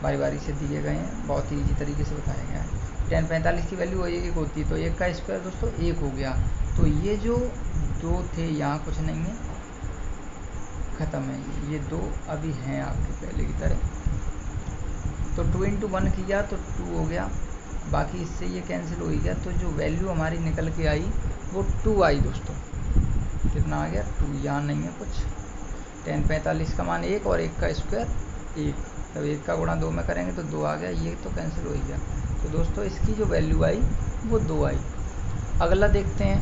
Speaker 1: बारी बारी से दिए गए हैं, बहुत ही ईजी तरीके से बताया गया है। tan 45 की वैल्यू 1 होती है, तो 1 का स्क्वायर दोस्तों 1 हो गया। तो ये जो 2 थे यहाँ कुछ नहीं है, ख़त्म है, ये 2 अभी हैं आपके पहले की तरह। तो 2 × 1 किया तो 2 हो गया, बाकी इससे ये कैंसिल हो गया। तो जो वैल्यू हमारी निकल के आई वो 2 आई दोस्तों। कितना आ गया 2, यहाँ नहीं है कुछ। tan 45 का मान 1 और 1 का स्क्वायर 1, तब 1 का गुणा 2 में करेंगे तो 2 आ गया, ये तो कैंसिल हो ही गया। तो दोस्तों इसकी जो वैल्यू आई वो 2 आई। अगला देखते हैं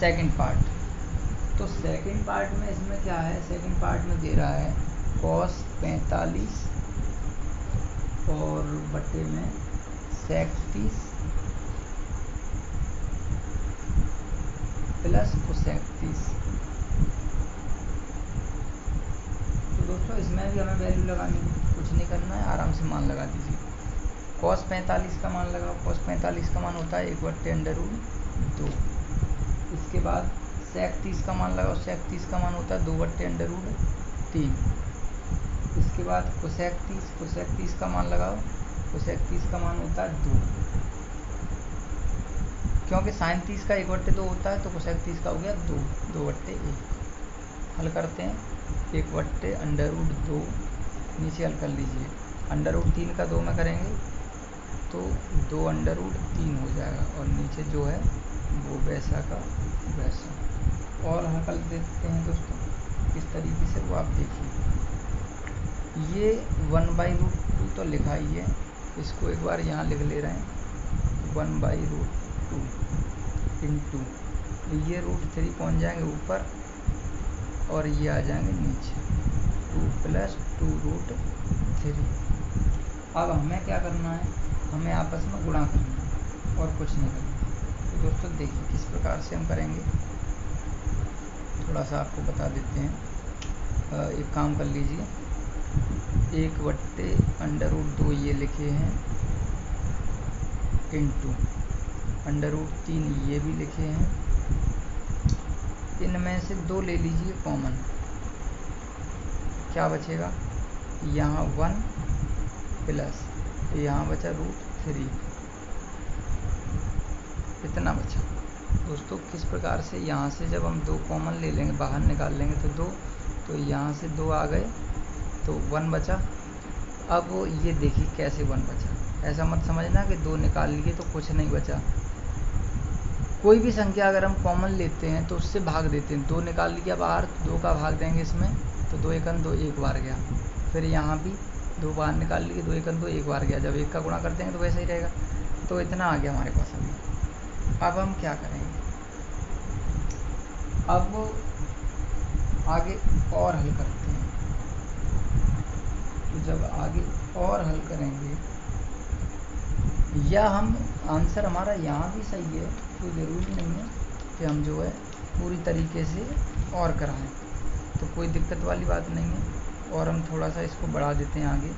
Speaker 1: सेकंड पार्ट। तो सेकंड पार्ट में इसमें क्या है, सेकंड पार्ट में दे रहा है cos 45 और बटे में sec 30 प्लस cosec 30। तो दोस्तों इसमें भी हमें वैल्यू लगानी है, कुछ नहीं करना है, आराम से मान लगा दीजिए। cos 45 का मान लगाओ, cos 45 का मान होता है 1/√2। इसके बाद sec 30 का मान लगाओ, sec 30 का मान होता है 2/√3। इसके बाद cosec 30 का मान लगाओ, cosec 30 का मान होता है 2, क्योंकि sin 30 का 1/2 होता है, तो cosec 30 का हो गया 2/1। हल करते हैं, 1/√2 नीचे हल कर लीजिए, √3 का 2 में करेंगे तो 2/3 हो जाएगा, और नीचे जो है वो वैसा का वैसा। और हल कर देते हैं दोस्तों किस तरीके से, वो आप देखिए। ये 1/√2 तो लिखा ही है, इसको एक बार यहाँ लिख ले रहे हैं 1/√2 इंटू, ये √3 पहुँच जाएंगे ऊपर और ये आ जाएंगे नीचे 2 + 2√3। अब हमें क्या करना है, हमें आपस में गुणा करना है और कुछ नहीं करना। तो दोस्तों देखिए किस प्रकार से हम करेंगे, थोड़ा सा आपको बता देते हैं। एक काम कर लीजिए, 1/√2 ये लिखे हैं इंटू √3 ये भी लिखे हैं। इनमें से 2 ले लीजिए कॉमन, क्या बचेगा, यहाँ 1 प्लस यहाँ बचा √3, इतना बचा। दोस्तों किस प्रकार से, यहाँ से जब हम 2 कॉमन ले लेंगे, बाहर निकाल लेंगे तो 2, तो यहाँ से 2 आ गए तो 1 बचा। अब ये देखिए कैसे 1 बचा, ऐसा मत समझना कि 2 निकाल लिए तो कुछ नहीं बचा। कोई भी संख्या अगर हम कॉमन लेते हैं तो उससे भाग देते हैं, 2 निकाल लिया बाहर, 2 का भाग देंगे इसमें तो 2 × 2 1 बार गया। फिर यहाँ भी 2 बाहर निकाल लिए, 2 × 2 1 बार गया। जब 1 का गुणा कर देंगे तो वैसा ही रहेगा। तो इतना आ गया हमारे पास अभी। अब हम क्या करेंगे, अब आगे और हल करते हैं। तो जब आगे और हल करेंगे, या हम आंसर हमारा यहाँ भी सही है, तो ज़रूरी नहीं है कि हम जो है पूरी तरीके से और कराएं, तो कोई दिक्कत वाली बात नहीं है। और हम थोड़ा सा इसको बढ़ा देते हैं आगे,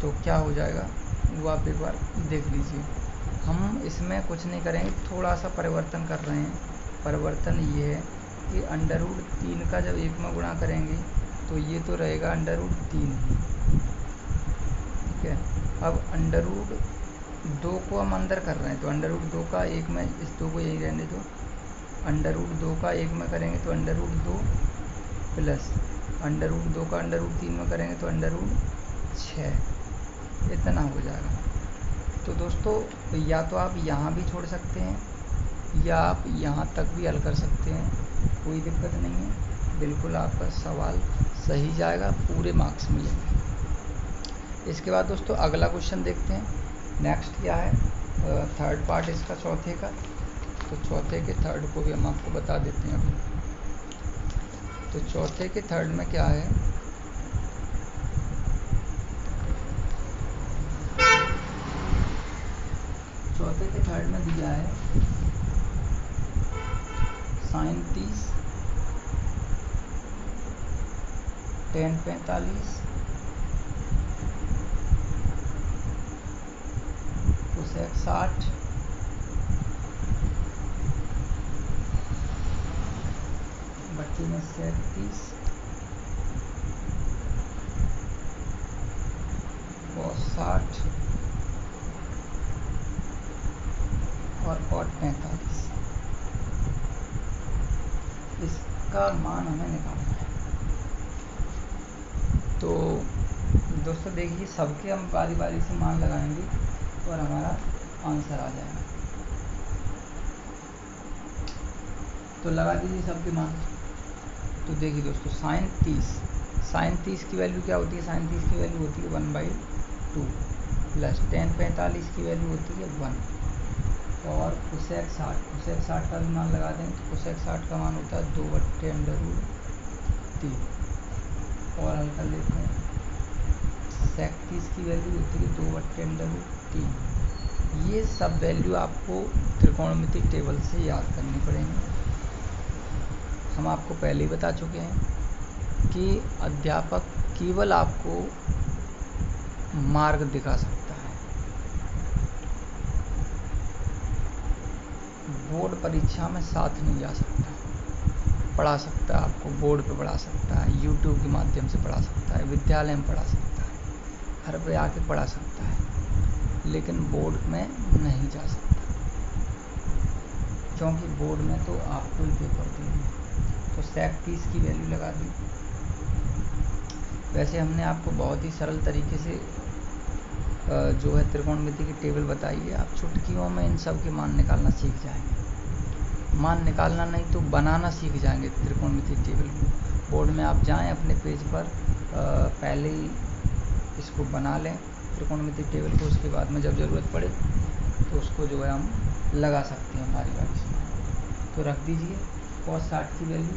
Speaker 1: तो क्या हो जाएगा वो आप एक बार देख लीजिए। हम इसमें कुछ नहीं करेंगे, थोड़ा सा परिवर्तन कर रहे हैं। परिवर्तन ये है कि √3 का जब 1 में गुणा करेंगे तो ये तो रहेगा √3, ठीक है। अब √2 को हम अंदर कर रहे हैं, तो √2 का 1 में, इस 2 को यही रहने दो, √2 का 1 में करेंगे तो √2 प्लस √2 का √3 में करेंगे तो √6, इतना हो जाएगा। तो दोस्तों या तो आप यहाँ भी छोड़ सकते हैं या आप यहाँ तक भी हल कर सकते हैं, कोई दिक्कत नहीं है, बिल्कुल आपका सवाल सही जाएगा, पूरे मार्क्स मिलेंगे। इसके बाद दोस्तों अगला क्वेश्चन देखते हैं। नेक्स्ट क्या है, थर्ड पार्ट इसका, चौथे का। तो चौथे के थर्ड को भी हम आपको बता देते हैं अभी। तो चौथे के थर्ड में क्या है, चौथे के थर्ड में दिया है sin 30 tan 45 cosec 60 बच्चे में sec 30 cos 60 और cot 45। इसका मान हमें निकालना है। तो दोस्तों देखिए, सबके हम बारी बारी से मान लगाएंगे और हमारा आंसर आ जाएगा। तो लगा दीजिए सबके मान। तो देखिए दोस्तों, sin 30 की वैल्यू क्या होती है, sin 30 की वैल्यू होती है 1/2 प्लस tan 45 की वैल्यू होती है 1 और कोसेक 60 का भी मान लगा दें तो कोसेक 60 का मान होता है 2/√3। और हल कर लेते हैं। सेक 30 की वैल्यू होती है 2/√3। ये सब वैल्यू आपको त्रिकोणमिति टेबल से याद करनी पड़ेंगी। हम आपको पहले ही बता चुके हैं कि अध्यापक केवल आपको मार्ग दिखा सकता है, बोर्ड परीक्षा में साथ नहीं जा सकता। पढ़ा सकता है आपको, बोर्ड पे पढ़ा सकता है, यूट्यूब के माध्यम से पढ़ा सकता है, विद्यालय में पढ़ा सकता है, घर पे आके पढ़ा सकता है, लेकिन बोर्ड में नहीं जा सकता, क्योंकि बोर्ड में तो आपको ही पेपर देंगे। तो सेक 30 की वैल्यू लगा दी। वैसे हमने आपको बहुत ही सरल तरीके से जो है त्रिकोणमिति की टेबल बताई है। आप चुटकियों में इन सब के मान निकालना सीख जाएंगे। मान निकालना नहीं तो बनाना सीख जाएंगे त्रिकोणमिति टेबल को। बोर्ड में आप जाएं, अपने पेज पर पहले ही इसको बना लें त्रिकोणमिति टेबल को। उसके बाद में जब ज़रूरत पड़े तो उसको जो है हम लगा सकते हैं बारी बारी से। तो रख दीजिए। cos 60 की वैल्यू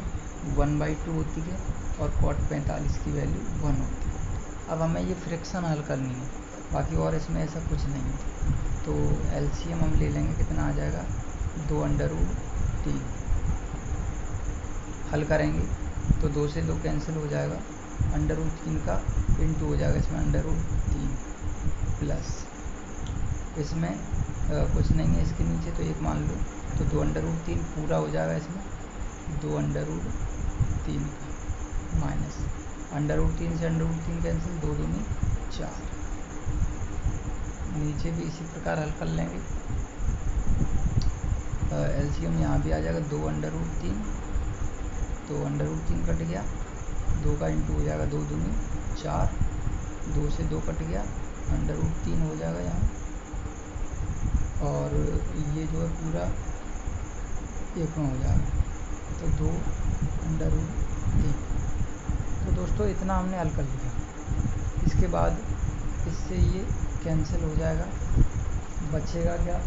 Speaker 1: 1/2 होती है और cot 45 की वैल्यू 1 होती है। अब हमें ये फ्रैक्शन हल करनी है, बाकी और इसमें ऐसा कुछ नहीं है। तो एलसीएम हम ले लेंगे, कितना आ जाएगा 2/√3। हल करेंगे तो 2 से 2 कैंसिल हो जाएगा, √3 का इंटू हो जाएगा इसमें √3 प्लस इसमें कुछ नहीं है इसके नीचे, तो एक मान लो, तो 2/√3 पूरा हो जाएगा इसमें 2/√3 माइनस √3 से √3 कैंसिल, 2 दूनी 4। नीचे भी इसी प्रकार हल कर लेंगे। एलसीएम यहाँ भी आ जाएगा 2/√3, तो √3 कट गया, 2 का इंटू हो जाएगा 2 दूनी 4, 2 से 2 कट गया, √3 हो जाएगा यहाँ, और ये जो है पूरा एक में हो जाएगा, तो 2/√3। तो दोस्तों इतना हमने हल कर लिया। इसके बाद इससे ये कैंसिल हो जाएगा, बचेगा क्या,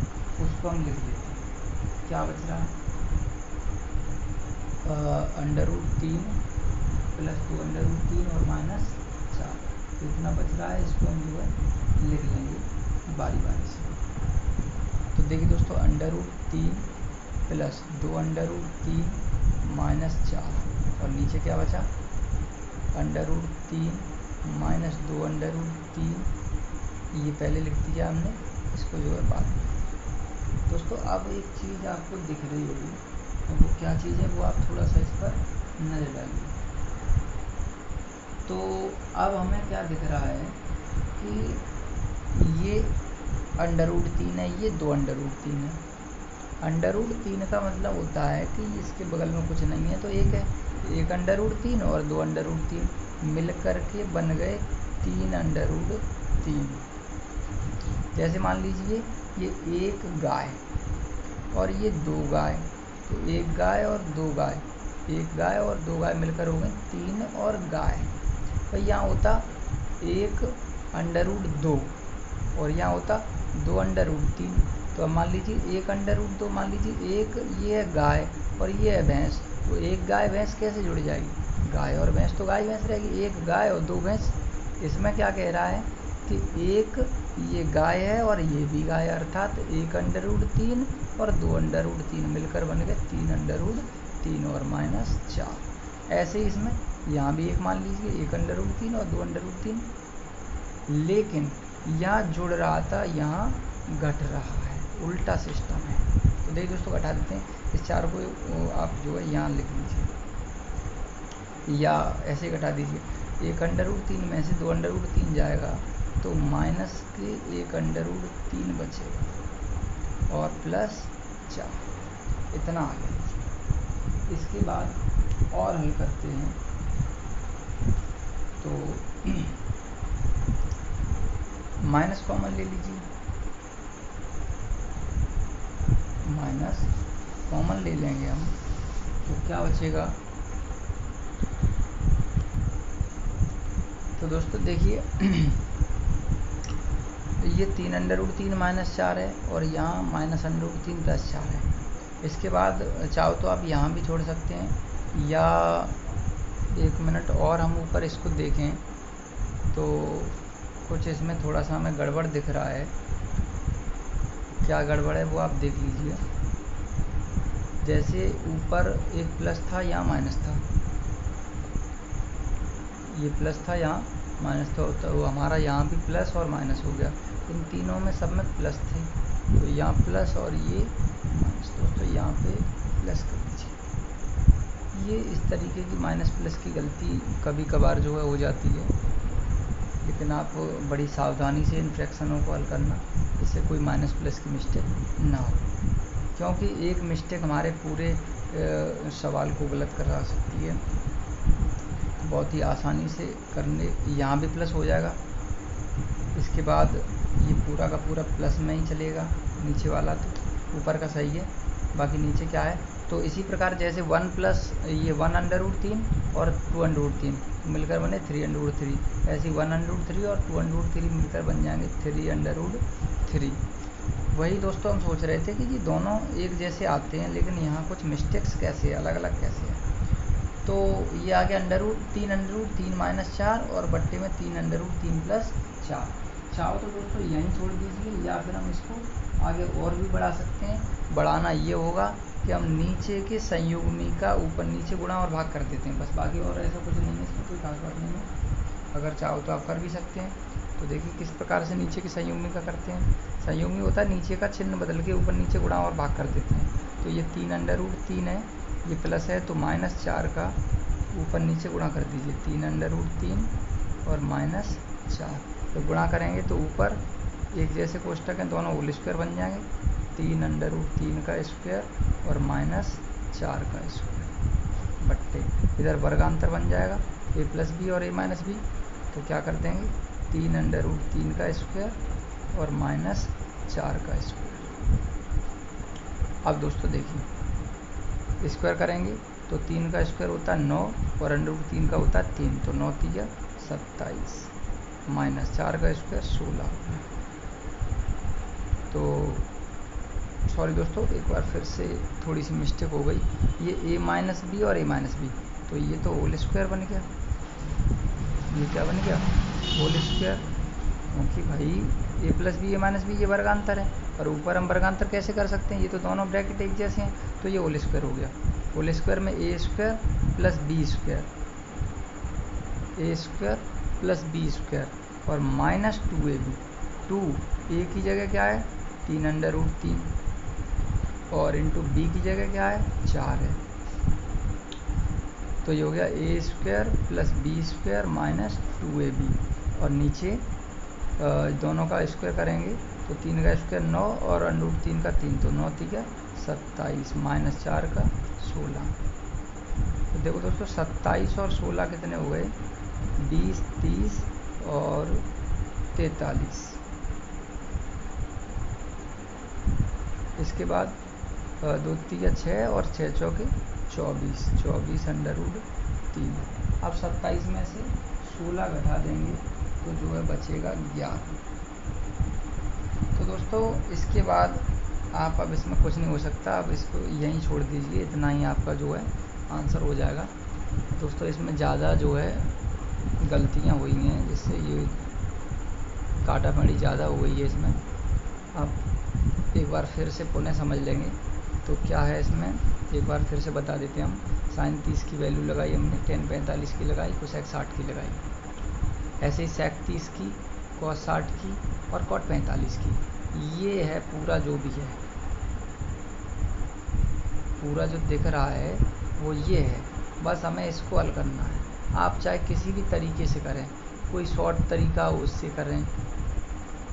Speaker 1: उसको हम लिख देते हैं। क्या बच रहा है, √3 प्लस 2/√3 और माइनस 4, इतना बच रहा है। इसको हम जो है लिख लेंगे बारी बारी से। तो देखिए दोस्तों, √3 प्लस 2/√3 माइनस 4, और नीचे क्या बचा, √3 माइनस 2/√3, ये पहले लिख दिया हमने, इसको जो है बाद में। दोस्तों अब एक चीज़ आपको दिख रही होगी, वो क्या चीज़ है, वो आप थोड़ा सा इस पर नजर डालिए। तो अब हमें क्या दिख रहा है कि ये √3 है, ये 2/√3 है। √3 का मतलब होता है कि इसके बगल में कुछ नहीं है, तो एक है, 1/√3 और 2/√3 मिल करके बन गए 3/√3। जैसे मान लीजिए ये एक गाय और ये 2 गाय, तो एक गाय और 2 गाय, एक गाय और 2 गाय मिलकर हो गए 3 और गाय। तो यहाँ होता 1/2 और यहाँ होता 2/√3। तो अब मान लीजिए 1/2, मान लीजिए एक ये है गाय और ये है भैंस, तो एक गाय भैंस कैसे जुड़ जाएगी, गाय और भैंस तो गाय भैंस रहेगी, एक गाय और 2 भैंस। इसमें क्या कह रहा है कि एक ये गाय है और ये भी गाय, अर्थात 1/3 और 2/3 मिलकर बन गए 3/3 और माइनस 4। ऐसे ही इसमें यहाँ भी एक मान लीजिए 1/3 और 2/3, लेकिन यहाँ जुड़ रहा था, यहाँ घट रहा है, उल्टा सिस्टम है। तो देखिए दोस्तों, घटा देते हैं इस 4 को, आप जो है यहाँ लिख लीजिए या ऐसे घटा दीजिए। 1/3 में से 2/3 जाएगा तो माइनस के 1/3 बचेगा और प्लस 4, इतना आ गया। इसके बाद और हल करते हैं, तो माइनस कॉमन ले लीजिए, माइनस कॉमन ले लेंगे हम, तो क्या बचेगा, तो दोस्तों देखिए ये 3√3 माइनस 4 है और यहाँ -√3 प्लस 4 है। इसके बाद चाहो तो आप यहाँ भी छोड़ सकते हैं, या 1 मिनट और हम ऊपर इसको देखें तो कुछ इसमें थोड़ा सा हमें गड़बड़ दिख रहा है। क्या गड़बड़ है वो आप देख लीजिए। जैसे ऊपर एक प्लस था, यहाँ माइनस था, ये प्लस था, यहाँ माइनस था, तो हमारा यहाँ भी प्लस और माइनस हो गया। इन तीनों में सब में प्लस थे, तो यहाँ प्लस और ये माइनस। दोस्तों यहाँ पे प्लस कर दीजिए। ये इस तरीके की माइनस प्लस की गलती कभी कभार जो है हो जाती है, लेकिन आप बड़ी सावधानी से इन फ्रैक्शनों को हल करना, इससे कोई माइनस प्लस की मिस्टेक ना हो, क्योंकि एक मिस्टेक हमारे पूरे सवाल को गलत करा सकती है। बहुत ही आसानी से करने, यहाँ भी प्लस हो जाएगा। इसके बाद ये पूरा का पूरा प्लस में ही चलेगा, नीचे वाला तो ऊपर का सही है, बाकी नीचे क्या है। तो इसी प्रकार जैसे 1 प्लस ये 1√3 और 2√3 मिलकर बने 3√3, ऐसे 1√3 और 2√3 मिलकर बन जाएंगे 3√3। वही दोस्तों हम सोच रहे थे कि ये दोनों एक जैसे आते हैं, लेकिन यहाँ कुछ मिस्टेक्स कैसे अलग अलग कैसे हैं। तो ये आ गया √3 माइनस 4 और बट्टे में 3√3 प्लस 4। चाहो तो दोस्तों यहीं छोड़ दीजिए, या फिर हम इसको आगे और भी बढ़ा सकते हैं। बढ़ाना ये होगा कि हम नीचे के संयुग्मी का ऊपर नीचे गुणा और भाग कर देते हैं, बस। बाकी और ऐसा कुछ नहीं है, इसमें कोई खास बात नहीं है। अगर चाहो तो आप कर भी सकते हैं। तो देखिए किस प्रकार से नीचे के संयुग्मी का करते हैं। संयुग्मी होता है नीचे का चिन्ह बदल के ऊपर नीचे गुणा और भाग कर देते हैं। तो ये 3√3 है, ये प्लस है, तो -4 का ऊपर नीचे गुणा कर दीजिए, 3√3 और -4। तो गुणा करेंगे तो ऊपर एक जैसे कोष्टक हैं, दोनों होल स्क्वायर बन जाएंगे। 3√3 का स्क्वायर और -4 का स्क्वायर बट्टे, इधर वर्गांतर बन जाएगा a+b और a-b। तो क्या कर देंगे, 3√3 का स्क्वायर और -4 का स्क्वायर। अब दोस्तों देखिए, स्क्वायर करेंगे तो 3 का स्क्वायर होता है 9 और √3 का होता है 3, तो 9 3 27, -4 का स्क्वायर 16। तो सॉरी दोस्तों, एक बार फिर से थोड़ी सी मिस्टेक हो गई। ये a-b और a-b, तो ये तो होल स्क्वायर बन गया। ये क्या बन गया, होल स्क्वायर, क्योंकि भाई a+b a-b ये वर्गांतर है, और ऊपर हम वर्गांतर कैसे कर सकते हैं, ये तो दोनों ब्रैकेट एक जैसे हैं, तो ये होल स्क्वायर हो गया। होल स्क्वायर में a square plus b square, a square plus b square और -2ab। 2 a की जगह क्या है, 3√3, और इंटू b की जगह क्या है, 4 है। तो ये हो गया a square plus b square -2ab, और नीचे दोनों का स्क्वायर करेंगे तो 3 का स्क्वायर 9 और √3 का 3, तो 9 3 27, -4 का 16। तो देखो दोस्तों, 27 और 16 कितने हो गए, 20, 30 और 43। इसके बाद 2 3 6 और 6 चौके 24, 24√3। अब 27 में से 16 घटा देंगे तो जो है बचेगा 11। तो दोस्तों इसके बाद आप, अब इसमें कुछ नहीं हो सकता, अब इसको यहीं छोड़ दीजिए, इतना ही आपका जो है आंसर हो जाएगा। दोस्तों इसमें ज़्यादा जो है गलतियाँ हुई हैं, जिससे ये काटा पड़ी ज़्यादा हो गई है इसमें। अब एक बार फिर से पुनः समझ लेंगे तो क्या है इसमें, एक बार फिर से बता देते हैं हम। sin 30 की वैल्यू लगाई हमने, tan 45 की लगाई, cosec 60 की लगाई। ऐसे ही sec 30 की, cos 60 की और cot 45 की। ये है पूरा जो भी है, पूरा जो दिख रहा है वो ये है। बस हमें इसको हल करना है। आप चाहे किसी भी तरीके से करें, कोई शॉर्ट तरीका हो उससे करें,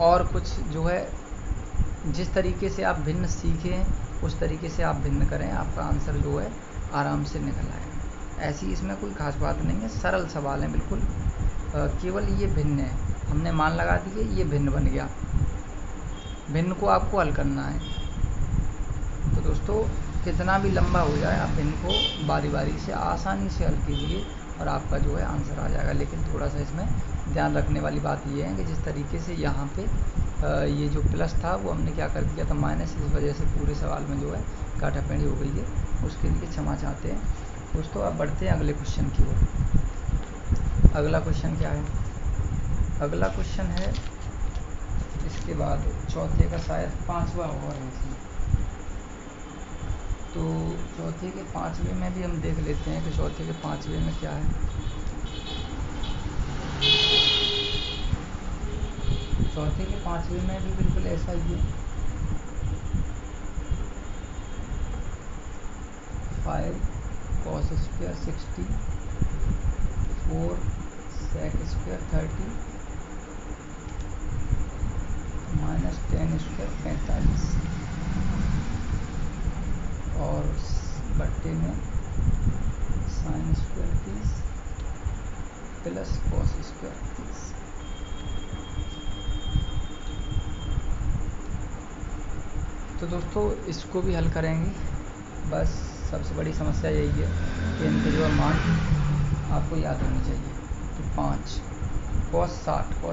Speaker 1: और कुछ जो है जिस तरीके से आप भिन्न सीखें उस तरीके से आप भिन्न करें, आपका आंसर जो है आराम से निकल आएगा। ऐसी इसमें कोई खास बात नहीं है, सरल सवाल है बिल्कुल। केवल ये भिन्न है, हमने मान लगा दिए, ये भिन्न बन गया, भिन्न को आपको हल करना है। तो दोस्तों कितना भी लंबा हो जाए, आप भिन्न को बारी बारी से आसानी से हल कीजिए और आपका जो है आंसर आ जाएगा। लेकिन थोड़ा सा इसमें ध्यान रखने वाली बात ये है कि जिस तरीके से यहाँ पे ये जो प्लस था वो हमने क्या कर दिया था माइनस, इस वजह से पूरे सवाल में जो है काटापेड़ी हो गई है, उसके लिए क्षमा चाहते हैं दोस्तों। अब बढ़ते हैं अगले क्वेश्चन की ओर। अगला क्वेश्चन क्या है? अगला क्वेश्चन है इसके बाद चौथे का शायद पांचवा और है इसमें, तो चौथे के पांचवे में भी हम देख लेते हैं कि चौथे के पांचवे में क्या है। चौथे के पांचवे में भी बिल्कुल ऐसा ही है, 5 cos square 60, 4 sec square 30 minus 10 square 45 और बट्टे में sine square 30 plus cos square 30। तो दोस्तों इसको भी हल करेंगे, बस सबसे बड़ी समस्या यही है कि इनके जो मान आपको याद होनी चाहिए। तो 5 cos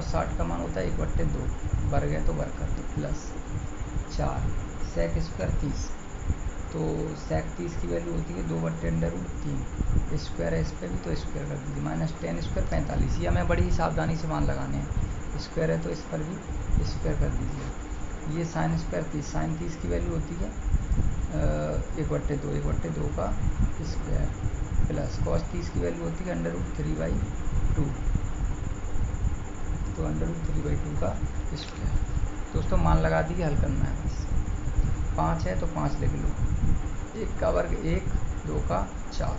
Speaker 1: 60 का मान होता है 1/2, वर्ग है तो वर्ग कर दो, प्लस 4 sec स्क्वायर 30, तो sec 30 की वैल्यू होती है 2/√3, स्क्वायर है इस पर भी तो स्क्वायर कर दीजिए, माइनस 10 स्क्वायर 45। ये हमें बड़ी ही सावधानी से मान लगाने हैं, स्क्वायर है तो इस पर भी स्क्वायर कर दीजिए। ये साइन स्क्वायर 30, साइन 30 की वैल्यू होती है 1/2 का स्क्वायर, प्लस कॉस 30 की वैल्यू होती है √3/2, तो √3/2 का स्क्वायर। दोस्तों मान लगा दिए, हल करना है बस। 5 है तो 5 लिख लो, 1 का वर्ग 1, 2 का 4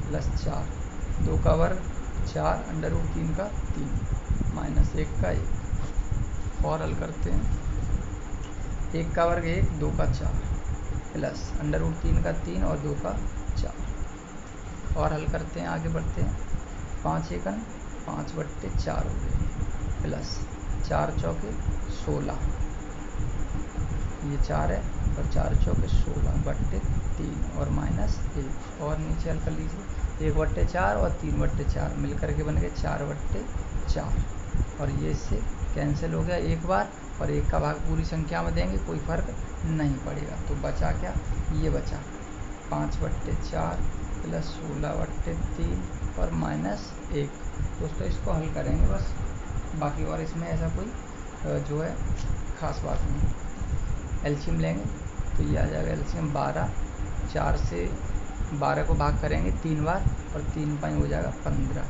Speaker 1: प्लस 4, 2 का वर्ग 4, √3 का 3 माइनस 1 का 1, और हल करते हैं। 1 का वर्ग 1, 2 का 4 प्लस √3 का 3 और 2 का 4, और हल करते हैं, आगे बढ़ते हैं। 5 एकन 5/4 हो गए, प्लस 4 चौके 16, ये 4 है और 4 चौके 16/3 और माइनस 1, और नीचे हल कर लीजिए 1/4 और 3/4 मिल करके बन गए 4/4, और ये इससे कैंसिल हो गया एक बार, और एक का भाग पूरी संख्या में देंगे कोई फर्क नहीं पड़ेगा, तो बचा क्या? ये बचा 5/4 प्लस 16/3 और माइनस 1। दोस्तों इसको हल करेंगे बस, बाकी और इसमें ऐसा कोई जो है ख़ास बात नहीं। एलसीएम लेंगे तो ये आ जाएगा एलसीएम 12, 4 से 12 को भाग करेंगे 3 बार और 3 5 हो जाएगा 15,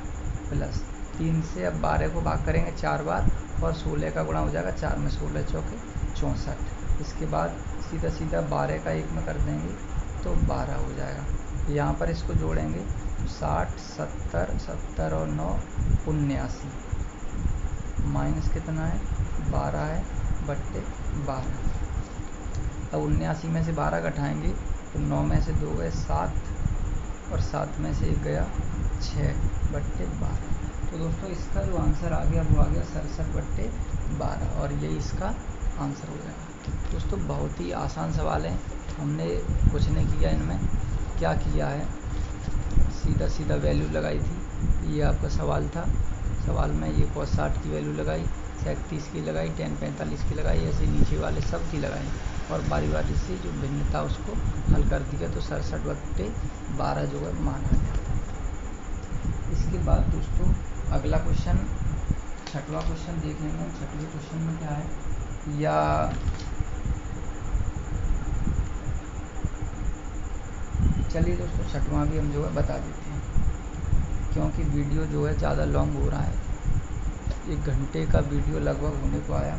Speaker 1: प्लस 3 से अब 12 को भाग करेंगे 4 बार और 16 का गुणा हो जाएगा 4 में 16 चौके 64। इसके बाद सीधा सीधा 12 का 1 में कर देंगे तो 12 हो जाएगा। यहाँ पर इसको जोड़ेंगे 60 70 70 और 9 79, माइनस कितना है 12 है बट्टे 12। अब 79 में से 12 घटाएंगे तो 9 में से 2 गए 7 और 7 में से 1 गया 6/12। तो दोस्तों इसका जो आंसर आ गया वो आ गया 67/12, और यही इसका आंसर हो जाएगा। दोस्तों बहुत ही आसान सवाल है, हमने कुछ नहीं किया इनमें। क्या किया है, सीधा सीधा वैल्यू लगाई थी, ये आपका सवाल था। सवाल में ये cos 60 की वैल्यू लगाई, sec 30 की लगाई, tan 45 की लगाई, ऐसे नीचे वाले सब की लगाई, और बारी बारी से जो भिन्न था उसको हल कर दिया, तो 67/12 जो है मान आ गया। इसके बाद दोस्तों अगला क्वेश्चन, छठवां क्वेश्चन देख लेंगे। छठवें क्वेश्चन में क्या है, या चलिए दोस्तों छठवां भी हम जो है बता देते हैं, क्योंकि वीडियो जो है ज़्यादा लॉन्ग हो रहा है, 1 घंटे का वीडियो लगभग होने को आया।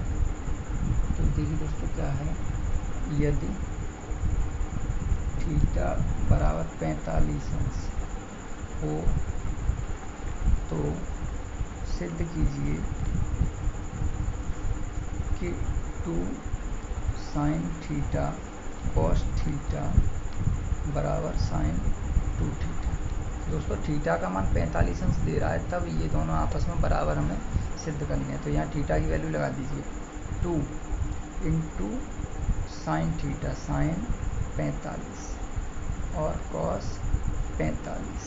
Speaker 1: तो देखिए दोस्तों क्या है, यदि थीटा बराबर 45 अंश हो तो सिद्ध कीजिए कि 2 sin थीटा cos थीटा बराबर sin 2 थीटा। दोस्तों थीटा का मान 45 अंश दे रहा है, तब ये दोनों आपस में बराबर हमें सिद्ध करने हैं। तो यहाँ थीटा की वैल्यू लगा दीजिए, 2 इंटू साइन थीटा साइन 45 और cos 45,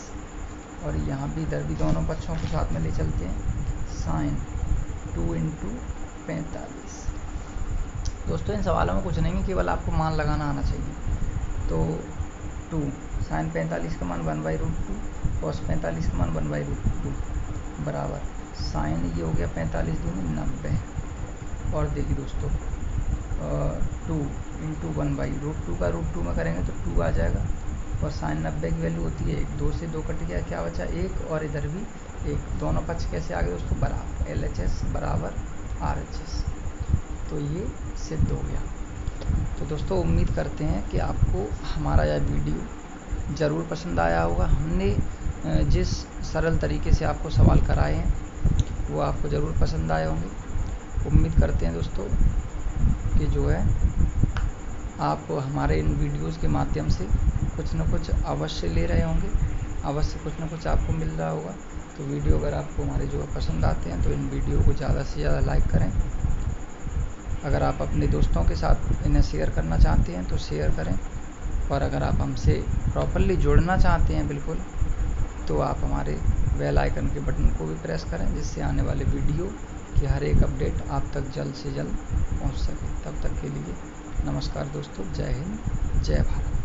Speaker 1: और यहाँ भी इधर भी दोनों पक्षों को साथ में ले चलते हैं, साइन 2 इंटू 45 दोस्तों इन सवालों में कुछ नहीं है, केवल आपको मान लगाना आना चाहिए। तो 2 साइन 45 का मान 1/√2, कॉस 45 का मान 1/√2 बराबर साइन ये हो गया 45 दूनी 90। और देखिए दोस्तों 2 × 1/√2 का √2 में करेंगे तो 2 आ जाएगा, और साइन 90 की वैल्यू होती है 1, 2 से 2 कट गया, क्या बचा 1, और इधर भी 1। दोनों पक्ष कैसे आ गए दोस्तों, बराबर, LHS बराबर RHS। तो ये सिद्ध हो गया। तो दोस्तों उम्मीद करते हैं कि आपको हमारा यह वीडियो ज़रूर पसंद आया होगा। हमने जिस सरल तरीके से आपको सवाल कराए हैं वो आपको ज़रूर पसंद आए होंगे। उम्मीद करते हैं दोस्तों कि जो है आप हमारे इन वीडियोज़ के माध्यम से कुछ न कुछ अवश्य ले रहे होंगे, अवश्य कुछ न कुछ आपको मिल रहा होगा। तो वीडियो अगर आपको हमारे जो पसंद आते हैं तो इन वीडियो को ज़्यादा से ज़्यादा लाइक करें। अगर आप अपने दोस्तों के साथ इन्हें शेयर करना चाहते हैं तो शेयर करें, और अगर आप हमसे प्रॉपरली जुड़ना चाहते हैं बिल्कुल, तो आप हमारे बेल आइकन के बटन को भी प्रेस करें, जिससे आने वाले वीडियो की हर एक अपडेट आप तक जल्द से जल्द पहुंच सके। तब तक के लिए नमस्कार दोस्तों, जय हिंद, जय भारत।